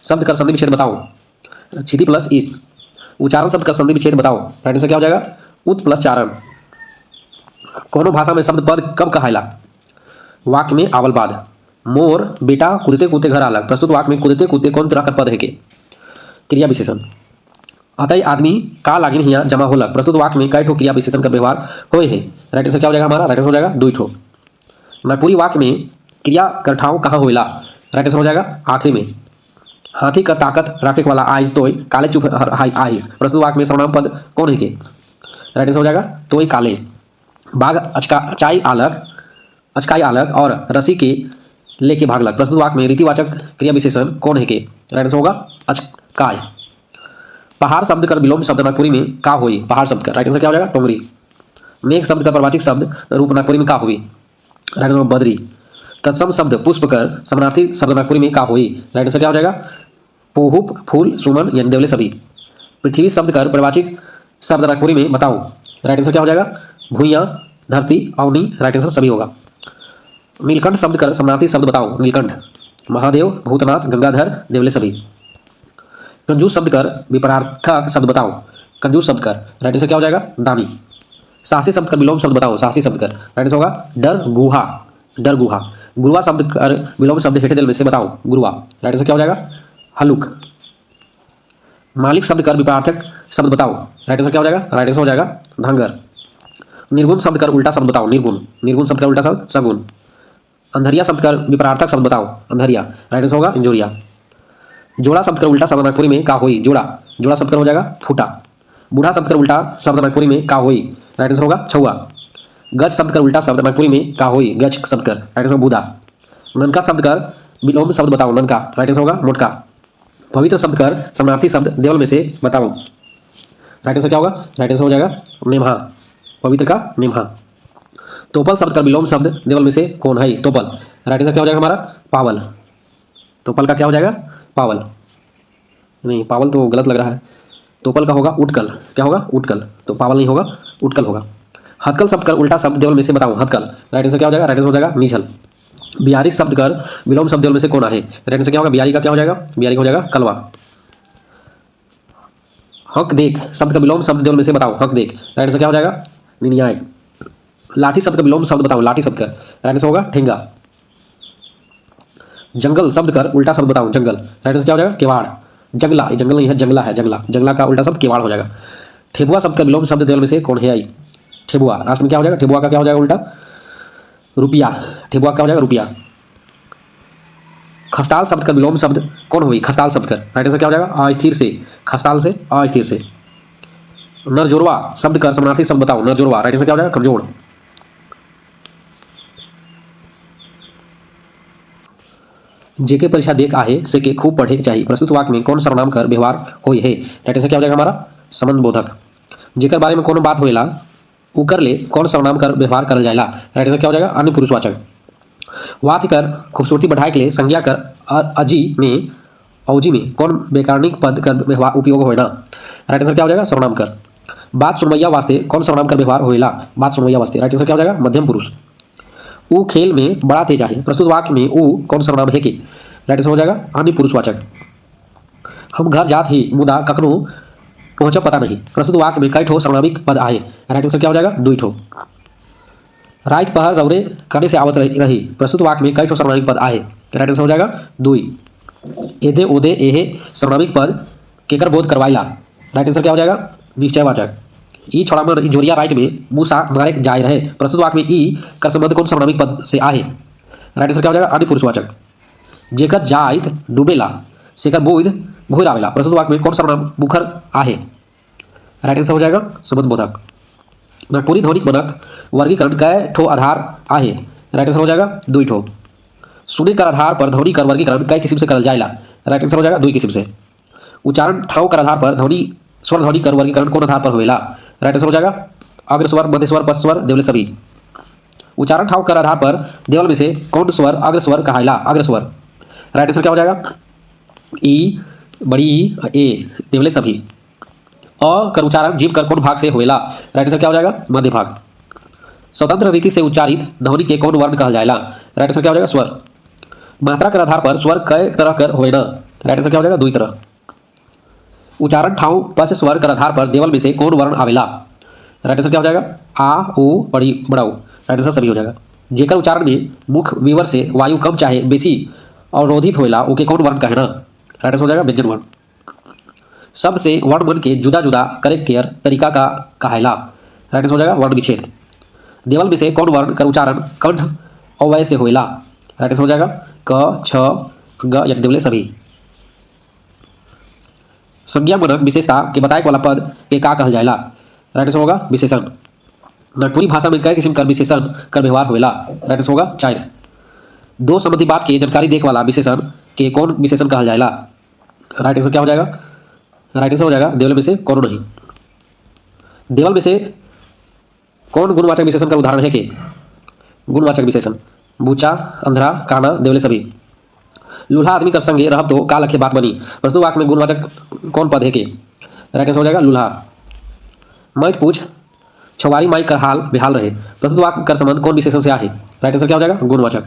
शब्द का संधि विच्छेद बताओ, क्षिति प्लस ईश। उच्चारण शब्द का संधि विच्छेद बताओ, राइट आंसर क्या हो जाएगा? उत प्लस चारण। कोनो भाषा में शब्द पद कब कहायला? वाक्य में आवल बाद। मोर बेटा कूदते कूदते घर आलक, प्रस्तुत वाक्य में कूदते कूदते कौन तरह का पद है के? क्रिया विशेषण। अतः आदमी का लागिन हिया जमा होलक, प्रस्तुत वाक्य में कई ठो क्रिया विशेषण का व्यवहार होए है, राइट आंसर क्या हो जाएगा हमारा? राइट आंसर हो जाएगा 2 ठो। नागपुरी वाक्य में क्रिया कर ठाव कहाँ होइला, राइट आंसर हो जाएगा आखिरी में। हाथी का ताकत राखे वाला आइज तोय काले चुप आइज, प्रस्तुत वाक्य में सर्वनाम पद कौन है के? राइट आंसर हो जाएगा तोय काले। बाघ अचकाई आलक और रसी के लेके भागलक, प्रस्तुत वाक्य में रीतिवाचक क्रिया विशेषण कौन है के? राइट आंसर होगा अचकाय। पहाड़ शब्द कर विलोम शब्द नागपुरी में का होई? पहाड़ शब्द का राइट आंसर क्या हो जाएगा? टोंगरी। मेघ शब्द का प्रवाचिक शब्द रूप नागपुरी में का हुई? Right answer Badri. तत्सम शब्द पुष्प कर समानार्थी शब्द नागपुरी में का हुई? राइट आंसर क्या हो जाएगा? पोहुप फूल सुमन यानी देवले सभी। पृथ्वी शब्द कर प्रवाचिक शब्द नागपुरी में बताओ, राइट आंसर क्या हो जाएगा? भूइयां धरती अवनी, राइट आंसर सभी होगा। नीलकंठ शब्द कर समानार्थी शब्द बताओ, नीलकंठ। महादेव भूतनाथ गंगाधर देवले सभी। कंजूस शब्द कर विपरार्थक शब्द बताओ, कंजूस शब्द कर राइट आंसर क्या हो जाएगा? दानी। साहसी शब्द कर विलोम शब्द बताओ, साहसी शब्द कर राइट आंसर होगा डर गुहा, डर गुहा। गुरुआ शब्द कर विलोम शब्द हेठे दिल में से बताओ, गुरुआ, राइट आंसर क्या हो जाएगा? हलुक। मालिक शब्द कर विपरार्थक शब्द बताओ, राइट आंसर क्या हो जाएगा? राइट आंसर हो जाएगा धंगर। निर्गुण शब्द कर उल्टा शब्द बताओ, निर्गुण। निर्गुण शब्द का उल्टा शब्द सगुण। अंधरिया शब्द कर विपरार्थक शब्द बताओ, अंधरिया, राइट आंसर होगा इंजोरिया। जोड़ा शब्द कर उल्टा शब्द नागपुरी में का होई? जोड़ा। जोड़ा शब्द कर हो जाएगा फूटा। बूढ़ा शब्द कर उल्टा शब्द नागपुरी में का होई? राइट आंसर होगा छुआ। गज शब्द कर उल्टा शब्द नागपुरी में का होई? गज शब्द कर राइट आंसर बूढ़ा। ननका शब्द कर विलोम शब्द बताओ, ननका, राइट आंसर होगा मोटका। पवित्र शब्द कर समानार्थी शब्द देवल में से बताओ, राइट आंसर क्या होगा? राइट आंसर हो जाएगा नेमहा, पवित्र का नेमहा। तोपल शब्द का विलोम शब्द देवल में से कौन है? तोपल, राइट आंसर क्या हो जाएगा हमारा? पावल। तोपल का क्या हो जाएगा? पावल। नहीं, पावल तो गलत लग रहा है। तोपल का होगा उटकल। क्या होगा? उटकल। तो पावल नहीं होगा, उटकल होगा। हथकल शब्द कर उल्टा शब्द देवल में से बताओ, हथकल, राइट आंसर क्या हो जाएगा? राइट आंसर हो जाएगा मीझल। बिहारी शब्द कर विलोम शब्द देवल में से कौन है? राइट आंसर क्या होगा? बिहारी का क्या हो जाएगा? बिहारी का हो जाएगा कलवा। हक देख शब्द का विलोम शब्द देवल में से बताओ, हक देख, राइट आंसर क्या हो जाएगा? निन्याय। लाठी शब्द का विलोम शब्द बताओ, लाठी शब्द कर राइट आंसर होगा ठेंगा। जंगल शब्द कर उल्टा शब्द बताओ, जंगल, राइट आंसर क्या हो जाएगा? केवाड़। जंगला, ये जंगल नहीं है, जंगला है, जंगला। जंगला का उल्टा शब्द केवाड़ हो जाएगा। ठेबुआ शब्द का विलोम शब्द देवल में से कौन है? आई ठेबुआ, राष्ट्र में क्या हो जाएगा? ठेबुआ का क्या हो जाएगा उल्टा? रुपया। ठेबुआ क्या हो जाएगा? रुपया। खस्ताल शब्द का विलोम शब्द कौन हुई? खस्ताल शब्द कर राइट आंसर क्या हो जाएगा? अस्थिर से, खस्ताल से अस्थिर से। नरजोरवा शब्द कर समानार्थी शब्द बताओ, नरजोरवा, राइट आंसर क्या हो जाएगा? कमजोर। जेके परीक्षा देख आहे से के खूब पढ़े के चाहिए, प्रस्तुत वाक्य में कौन सर्वनाम कर व्यवहार होई है? राइट आंसर क्या हो जाएगा हमारा? संबंध बोधक। जेकर बारे में कोनो बात होएला उकर ले कौन सर्वनाम कर व्यवहार करल जाएला? राइट आंसर क्या हो जाएगा? अन्य पुरुषवाचक। वाक्य कर खूबसूरती बढ़ाए के लिए संज्ञा कर अजी में औजी में कौन व्याकरणिक पद कर व्यवहार उपयोग होएना? राइट आंसर क्या हो जाएगा? सर्वनाम कर। बात सुनवैया वास्ते कौन सर्वनाम कर व्यवहार होएला? बात सुनवैया वास्ते, राइट आंसर क्या हो जाएगा? मध्यम पुरुष। ऊ खेल में बड़ा तेज आहे, प्रस्तुत वाक्य में ऊ कौन सर्वनाम है के? राइट आंसर हो जाएगा अन्य पुरुषवाचक। हम घर जात ही मुदा कखनो पहुंचा पता नहीं, प्रस्तुत वाक्य में कई ठो सर्वनामिक पद आहे, राइट आंसर क्या हो जाएगा? 2 ठो। रात पहर रौरे करने से आवत रही, प्रस्तुत वाक्य में कई ठो सर्वनामिक पद आहे, राइट आंसर हो जाएगा 2। एदे ओदे एहे सर्वनामिक पद केकर बोध करवाइला, राइट आंसर क्या हो जाएगा? निश्चयवाचक। ई छोड़ा मन जोरिया राइट में मूसा मारे जाए रहे, प्रस्तुत वाक्य में ई का संबंध कौन सर्वनामिक पद से आहे? राइट आंसर क्या हो जाएगा? अन्य पुरुषवाचक। जेकर जाइत डूबेला सेकर बोध घोर आवेला, प्रस्तुत वाक्य में कौन सर्वनाम मुखर आहे? राइट आंसर हो जाएगा संबंध बोधक। नागपुरी ध्वनिक मनक वर्गीकरण कै ठो आधार आहे? राइट आंसर हो जाएगा 2 ठो। सुने कर आधार पर ध्वनि कर वर्गीकरण कई किस्म से करल जाएला, राइट आंसर हो जाएगा 2 किस्म से। उच्चारण ठाव कर आधार पर ध्वनि स्वर ध्वनि कर वर्गीकरण कौन आधार पर होएला? राइट आंसर हो जाएगा अग्र स्वर, मध्य स्वर, पश्च स्वर, देवले सभी। उच्चारण ठाव कर आधार पर देवल में से कौन स्वर अग्र स्वर कहाइला? अग्र स्वर, राइट आंसर क्या हो जाएगा? ई, बड़ी ई, ए, देवले सभी। कर उच्चारण जीभ कर कौन भाग से होएला? राइट आंसर क्या हो जाएगा? मध्य भाग। स्वतंत्र रीति से उच्चारित ध्वनि के कौन वर्ण कहल जाएला? राइट आंसर क्या हो जाएगा? स्वर। मात्रा के आधार पर स्वर कई तरह कर होएना? राइट आंसर क्या हो जाएगा? दुई तरह। उच्चारण ठाव पच स्वर के आधार पर देवल में से कौन वर्ण आवेला? राइट आंसर क्या हो जाएगा? आ, ऊ, बड़ी, बड़ाऊ। राइट आंसर सभी हो जाएगा। जेकर उच्चारण में मुख विवर से वायु कम चाहे बेसी अवरोधित होएला ओके कौन वर्ण कहना? राइट आंसर हो जाएगा? व्यंजन वर्ण। शब्द से वर्ण मन के जुदा जुदा करे केयर तरीका का कहायला? राइट आंसर हो जाएगा? वर्ण विच्छेद। देवल में से कौन वर्ण कर उच्चारण कंठ अवय से होएला? राइट आंसर हो जाएगा? क, छ, ग या देवले सभी। संज्ञा मनक विशेषता के बताए वाला पद के का कहल जाएला? राइट आंसर होगा? विशेषण। नागपुरी भाषा में कई किस्म का विशेषण कर व्यवहार होएला? राइट आंसर होगा? 4। दो संबंधी बात के जानकारी देख वाला विशेषण के कौन विशेषण कहल जाएला? राइट आंसर क्या हो जाएगा? राइट आंसर हो जाएगा? देवल में से कौन नहीं। देवल में से कौन गुणवाचक विशेषण का उदाहरण है के? गुणवाचक विशेषण बूचा, अंधरा, काना, देवले सभी। लूल्हा आदमी कर संगे रहब तो का लखे बात बनी? प्रस्तुत वाक्य में गुणवाचक कौन पद है के? राइट आंसर हो जाएगा? लूल्हा। मत पूछ छवारी माई कर हाल बेहाल रहे? प्रस्तुत वाक्य कर संबंध कौन विशेषण से आहे? राइट आंसर क्या हो जाएगा? गुणवाचक।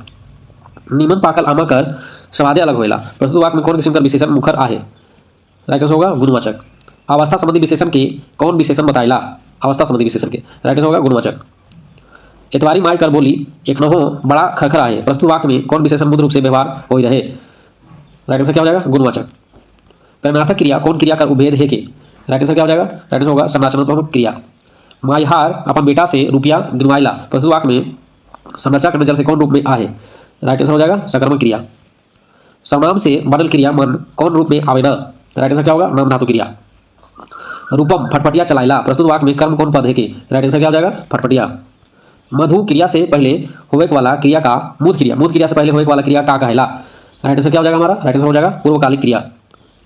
नीमन पाकल आमा कर स्वादे अलग होएला? प्रस्तुत वाक्य में कौन किस्म का विशेषण मुखर आहे? राइट आंसर होगा? गुणवाचक। अवस्था संबंधी विशेषण के कौन विशेषण बताइला? अवस्था संबंधी विशेषण के। राइट आंसर होगा? गुणवाचक। इतवारी माई कर बोली एक नहो बड़ा खरखरा है? प्रस्तुत वाक्य में कौन विशेषण मूल रूप से व्यवहार हो रहे? राइट आंसर क्या हो जाएगा? गुणवाचक। परिणार्थक क्रिया कौन क्रिया का उभेद है के? राइट आंसर क्या हो जाएगा? राइट आंसर होगा? संरचनात्मक क्रिया। मायहार अपन बेटा से रुपया गिनवाइला? प्रस्तुत वाक्य में संरचना के नजर से कौन रूप में आहे? राइट आंसर हो जाएगा? सकर्मक क्रिया। सर्वनाम से बनल क्रिया मन कौन रूप में आवेना? राइट आंसर क्या होगा? नाम धातु क्रिया। रूपम फटफटिया चलाइला? प्रस्तुत वाक्य में कर्म कौन पद है के? राइट आंसर क्या हो जाएगा? फटफटिया। मधु क्रिया से पहले होवे वाला क्रिया का मूर्त क्रिया से पहले होवे वाला क्रिया का कहला? राइट आंसर क्या हो जाएगा हमारा? राइट आंसर हो जाएगा? पूर्वकालिक क्रिया।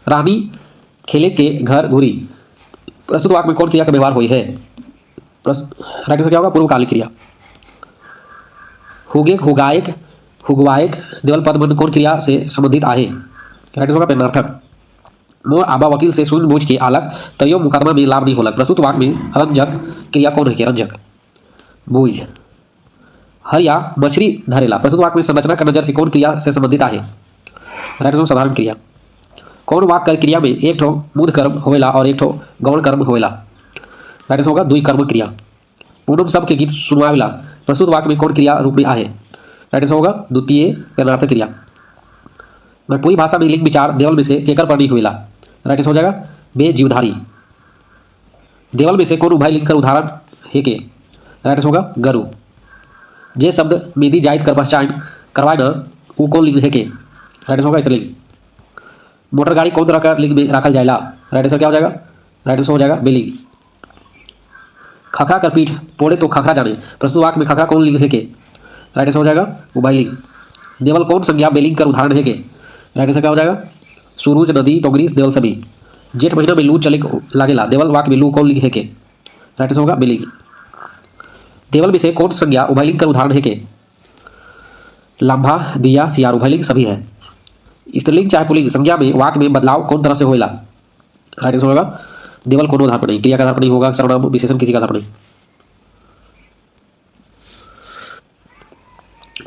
रानी खेले के घर घूरी? प्रस्तुत वाक्य में कौन क्रिया का व्यवहार हुई है? राइट आंसर क्या होगा? पूर्वकालिक क्रिया। हुगेक हुगाएक हुगवाएक देवल पद मन कौन क्रिया से संबंधित आहे? राइट आंसर होगा? परिणार्थक। मोर आबा वकील से सुन बूझ के आलक तयो मुकदमा में लाभ नहीं होलक? प्रस्तुत वाक्य में रंजक क्रिया कौन है के? रंजक। बूझ हरिया मछली धरेला? प्रस्तुत वाक्य में संरचना का नजर से कौन क्रिया से संबंधित आहे? राइट आंसर साधारण क्रिया। कौन वाक्य कर क्रिया में एक ठो मूर्ध कर्म होवेला और एक ठो गौण कर्म होवेला? राइट आंसर होगा? द्वि कर्म क्रिया। पूनम सब के गीत सुनवावेला? प्रस्तुत वाक्य में कौन क्रिया रूप में आहे? राइट आंसर होगा? द्वितीय परिणार्थक क्रिया। नागपुरी भाषा में लिंग विचार देवल में से केकर पर नहीं हुएला? राइट आंसर हो जाएगा? बे जीवधारी। देवल में से कौन उभय लिंग कर उदाहरण है के? राइट आंसर होगा? गरु। जे शब्द मेदी जाइत कर पहचान करवाए ना वो कौन लिंग है के? राइट आंसर होगा? स्त्रीलिंग। मोटर गाड़ी कौन तरह का लिंग में रखल जाएला? राइट आंसर क्या हो जाएगा? राइट आंसर हो जाएगा? बेलिंग। खखरा कर पीठ पोड़े तो खखरा जाने? प्रस्तुत वाक्य में खखरा कौन लिंग है के? राइट आंसर हो जाएगा? उभयलिंग। देवल कौन संज्ञा बेलिंग कर उदाहरण है के? राइट आंसर क्या हो जाएगा? सूरज, नदी, टोगरी, देवल सभी। जेठ महीना में लू चले लागेला? देवल वाक्य में लू कौन लिंग है के? राइट आंसर होगा? बेलिंग। देवल में से कौन संज्ञा उभयलिंग कर उदाहरण है के? लांभा, दिया, सियार उभयलिंग सभी है। स्त्रीलिंग चाहे पुल्लिंग संज्ञा में वाक्य में बदलाव कौन तरह से होएला? राइट आंसर होगा? देवल कोनो आधार पर नहीं, क्रिया का आधार पर नहीं होगा, सर्वनाम विशेषण किसी का आधार पर नहीं।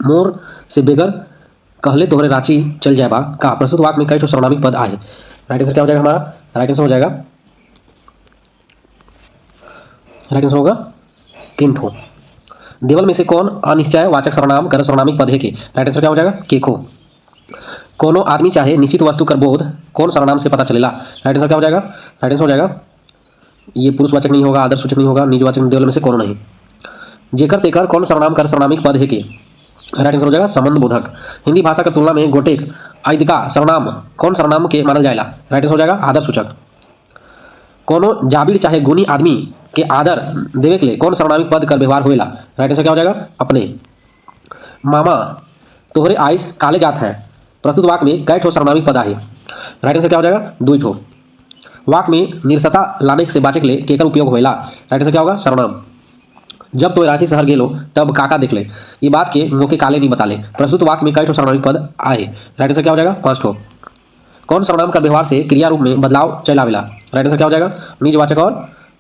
मोर से बेगर कहले तोहरे रांची चल जाएबा का? प्रस्तुत वाक्य में कई ठो सर्वनामिक पद आए? राइट आंसर क्या हो जाएगा हमारा? राइट आंसर हो जाएगा? राइट आंसर होगा? 3 ठो। देवल में से कौन अनिश्चय वाचक सर्वनाम कर सर्वनामिक पद है के? राइट आंसर क्या हो जाएगा? केखो। कोनो आदमी चाहे निश्चित वस्तु कर बोध कौन सर्वनाम से पता चलेला? राइट आंसर क्या हो जाएगा? राइट आंसर हो जाएगा? ये पुरुषवाचक नहीं होगा, आदर्शवाचक नहीं होगा, निजवाचक देवल में से कौन नहीं। जेकर तेकर कौन सर्वनाम कर सर्वनामिक पद है के? राइट आंसर हो जाएगा? संबंध बोधक। हिंदी भाषा की तुलना में गोटेक आदिका सर्वनाम कौन सर्वनाम के मानल जाएला? राइट आंसर हो जाएगा? आदर सूचक। कोनो जाबिर चाहे गुणी आदमी के आदर देवे के लिए कौन सर्वनामिक पद कर व्यवहार होएला? राइट आंसर क्या हो जाएगा? अपने। मामा तोहरे आइस काले जात हैं? प्रस्तुत वाक्य में कई ठो सर्वनामिक पद आहे? राइट आंसर क्या हो जाएगा? 2 ठो। वाक्य में निरसता लाने से बाचे के लिए केकर उपयोग होएला? राइट आंसर क्या होगा? सर्वनाम। जब तो रांची शहर गेलो तब काका देख ले? ये बात के मोके काले नहीं बता ले? प्रस्तुत वाक्य में कई ठो सर्वनामिक पद आए? राइट आंसर क्या हो जाएगा? 5 ठो। कौन सर्वनाम का व्यवहार से क्रिया रूप में बदलाव चल आवेला? राइट आंसर क्या हो जाएगा? निजवाचक और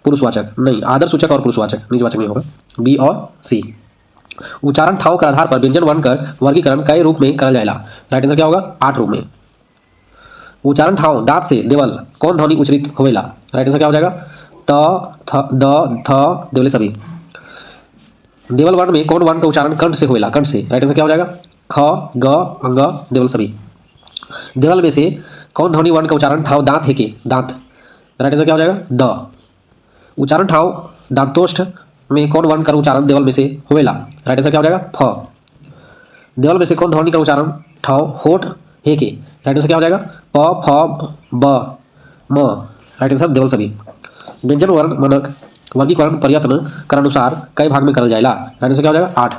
पुरुषवाचक नहीं, आदर सूचक और पुरुषवाचक, निजवाचक नहीं होगा। बी और सी। उच्चारण ठाव के आधार पर व्यंजन वर्ण कर वर्गीकरण कई रूप में करल जाएला। राइट आंसर क्या होगा? 8 रूप में। उच्चारण ठाव दांत से देवल कौन ध्वनि उच्चरित होवेला? राइट आंसर क्या हो जाएगा? त थ द थ देवले सभी। देवल वर्ण में कौन वर्ण का उच्चारण कंठ से होवेला? कंठ से। राइट आंसर क्या हो जाएगा? ख ग अंग देवल सभी। देवल में से कौन ध्वनि वर्ण का उच्चारण ठाव दांत है के? दांत। राइट आंसर क्या हो जाएगा? द। उच्चारण ठाव दांतोष्ठ में कौन वर्ण का उच्चारण देवल में से होवेला? राइट आंसर क्या हो जाएगा? फ। देवल में से कौन ध्वनि का उच्चारण ठाव होठ है के? राइट आंसर क्या हो जाएगा? प फ ब म। राइट आंसर देवल सभी। व्यंजन वर्ण मनक वर्गीकरण प्रयत्न कर अनुसार कई भाग में करल जाएला। राइट आंसर क्या हो जाएगा? 8।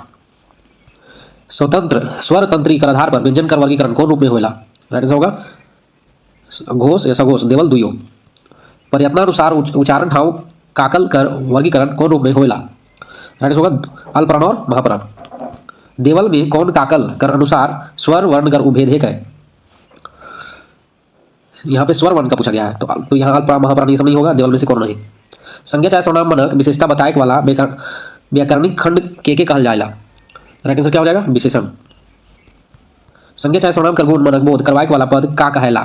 स्वतंत्र स्वर तंत्री कर आधार पर व्यंजन कर वर्गीकरण कौन रूप में होवेला? राइट आंसर होगा घोष या सघोष देवल दुयो। प्रयत्नानुसार उच्चारण ठाव काकल कर वर्गीकरण कौन रूप में होवेला? राइट आंसर होगा अल्पप्राण और महाप्राण। देवल में कौन काकल कर अनुसार स्वर वर्ण कर उभेद है कै? यहाँ पे स्वर वर्ण का पूछा गया है, तो यहाँ अल्पप्राण महाप्राण ये सब नहीं होगा, देवल में से कौन नहीं। संज्ञा चाहे सर्वनाम मनक विशेषता बताए वाला व्याकरणिक खंड के कहल जाएला। राइट आंसर क्या हो जाएगा? विशेषण। संज्ञा चाहे सर्वनाम कर गुण मनक बोध करवाए वाला पद का कहेला?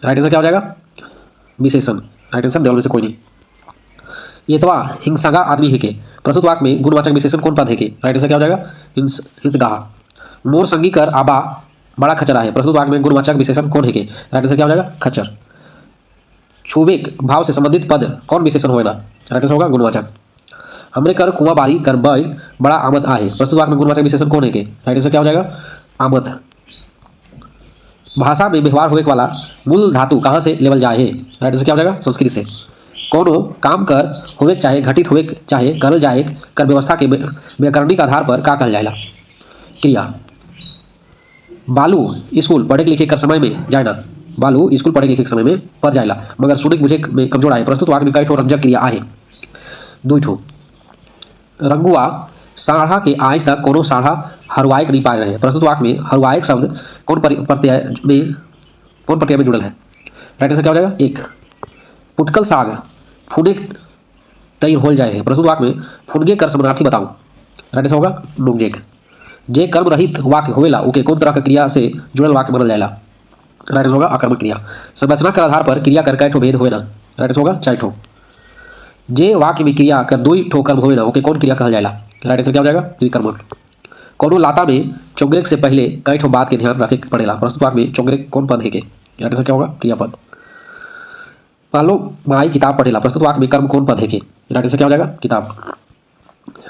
राइट आंसर क्या हो जाएगा? विशेषण। राइट आंसर देवल में से कोई नहीं। येतवा हिंसगा आदमी है के प्रस्तुत वाक्य में गुणवाचक विशेषण कौन पद है के? राइट आंसर क्या हो जाएगा? हिंसगा। मोर संगी कर आबा बड़ा खचरा है प्रस्तुत वाक्य में गुणवाचक विशेषण कौन है के? राइट आंसर क्या हो जाएगा? खच्चर। छुबेक भाव से संबंधित पद कौन विशेषण होगा? राइट आंसर होगा गुणवाचक। हमरे कर कुआं बारी कर बैल बड़ा आमद आहे प्रस्तुत वाक्य में गुणवाचक विशेषण कौन है के? राइट आंसर क्या हो जाएगा? आमद। भाषा में व्यवहार होने वाला मूल धातु कहाँ से लेवल जाए है? राइट आंसर क्या हो जाएगा? संस्कृत से। कोनो काम कर होवे चाहे घटित होवे चाहे करल जाए कर व्यवस्था के व्याकरणिक आधार पर का कहल जाएला? क्रिया। बालू स्कूल पढ़े लिखे कर समय में जाए ना, बालू स्कूल पढ़े लिखे के समय में पढ़ जाएला मगर सुनिक बुझे में कमजोर आए प्रस्तुत वाक्य में कई ठो रंजक क्रिया आहे? 2 ठो। रंगुआ साढ़ा के आज तक कोनो साढ़ा हरवायक नहीं पाए रहे प्रस्तुत वाक्य में हरवायक शब्द कौन प्रत्यय में जुड़ल है? राइट आंसर क्या हो जाएगा? 1। पुटकल साग फूने तैर होल जाए है प्रस्तुत वाक्य में फुनगे कर समानार्थी बताओ। राइट आंसर होगा नुगजेक। जे कर्म रहित वाक्य होवेला ओके कौन तरह का क्रिया से जुड़ल वाक्य बनल जाएला? राइट आंसर होगा आकर्मक क्रिया। संरचना के आधार पर क्रिया कर कई ठो भेद होवेला? राइट आंसर होगा 4 ठो। जे वाक्य में क्रिया कर 2 ठो कर्म होवेला ओके कौन क्रिया कहल जाएला? राइट आंसर क्या हो जाएगा? द्विकर्मक। कोनो लाता में चौंगरेक से पहले कई ठो बात के ध्यान रखे पड़ेला प्रस्तुत वाक्य में चौंगरेक कौन पद है के? राइट आंसर क्या होगा? क्रियापद। मान लो माई किताब पढ़ेला प्रस्तुत वाक्य में कर्म कौन पद है के? राइट आंसर क्या हो जाएगा? किताब।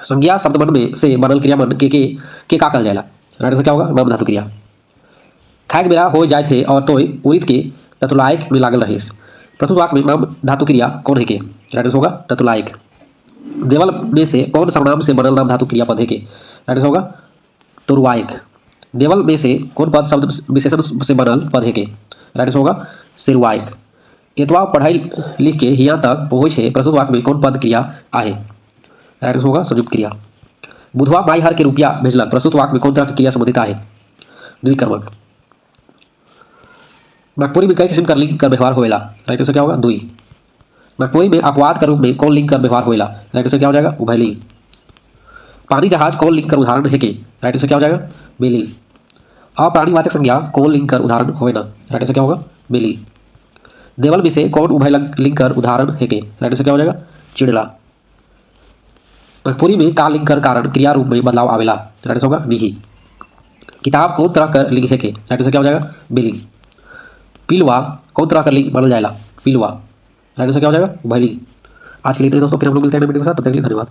संज्ञा शब्द मन में से बनल क्रिया मन के का कहल जाएला? राइट आंसर क्या होगा? नाम धातु क्रिया। खाए के बेरा हो जाए थे और तोय उरित के ततुलायक में लागल रहीस प्रस्तुत वाक्य में नाम धातु क्रिया कौन है के? राइट आंसर होगा ततुलायक। देवल में से कौन सर्वनाम से बनल नाम धातु क्रिया पद है के? राइट आंसर होगा तुरवायक। देवल में से कौन पद शब्द विशेषण से बनल पद है के? राइट आंसर होगा सिरवायक। एतवा पढ़ाई लिख के यहाँ तक पहुँचे प्रस्तुत वाक्य में कौन पद क्रिया आहे? राइट आंसर होगा संयुक्त क्रिया। बुधवा माई हर के रुपया भेजलक प्रस्तुत वाक्य में कौन तरह की क्रिया संबंधित आहे? द्विकर्मक। नागपुरी में कई किस्म का लिंग कर व्यवहार होएला? राइट आंसर क्या होगा? 2। नागपुरी में अपवाद के रूप में कौन लिंग कर व्यवहार होएला? राइट आंसर क्या हो जाएगा? उभयलिंग। पानी जहाज कौन लिंग कर उदाहरण है के? राइट आंसर क्या हो जाएगा? बेलिंग। अप्राणीवाचक संज्ञा कौन लिंग कर उदाहरण होवे ना? राइट आंसर क्या होगा? बेलिंग। देवल में से कौन उभय लिंग कर उदाहरण है के? राइट आंसर क्या हो जाएगा? चिड़ला। नागपुरी में का लिंग कर कारण क्रिया रूप में बदलाव आवेला? राइट आंसर होगा निही। किताब कौन तरह कर लिंग है के? राइट आंसर क्या हो जाएगा? बेलिंग। पिलवा कौन तरह का लिंग बनल जाएला? पिलवा। राइट आंसर क्या हो जाएगा? उभयलिंग। आज के लिए इतना ही दोस्तों, फिर हम लोग मिलते हैं नए वीडियो के साथ, तब तक के लिए धन्यवाद।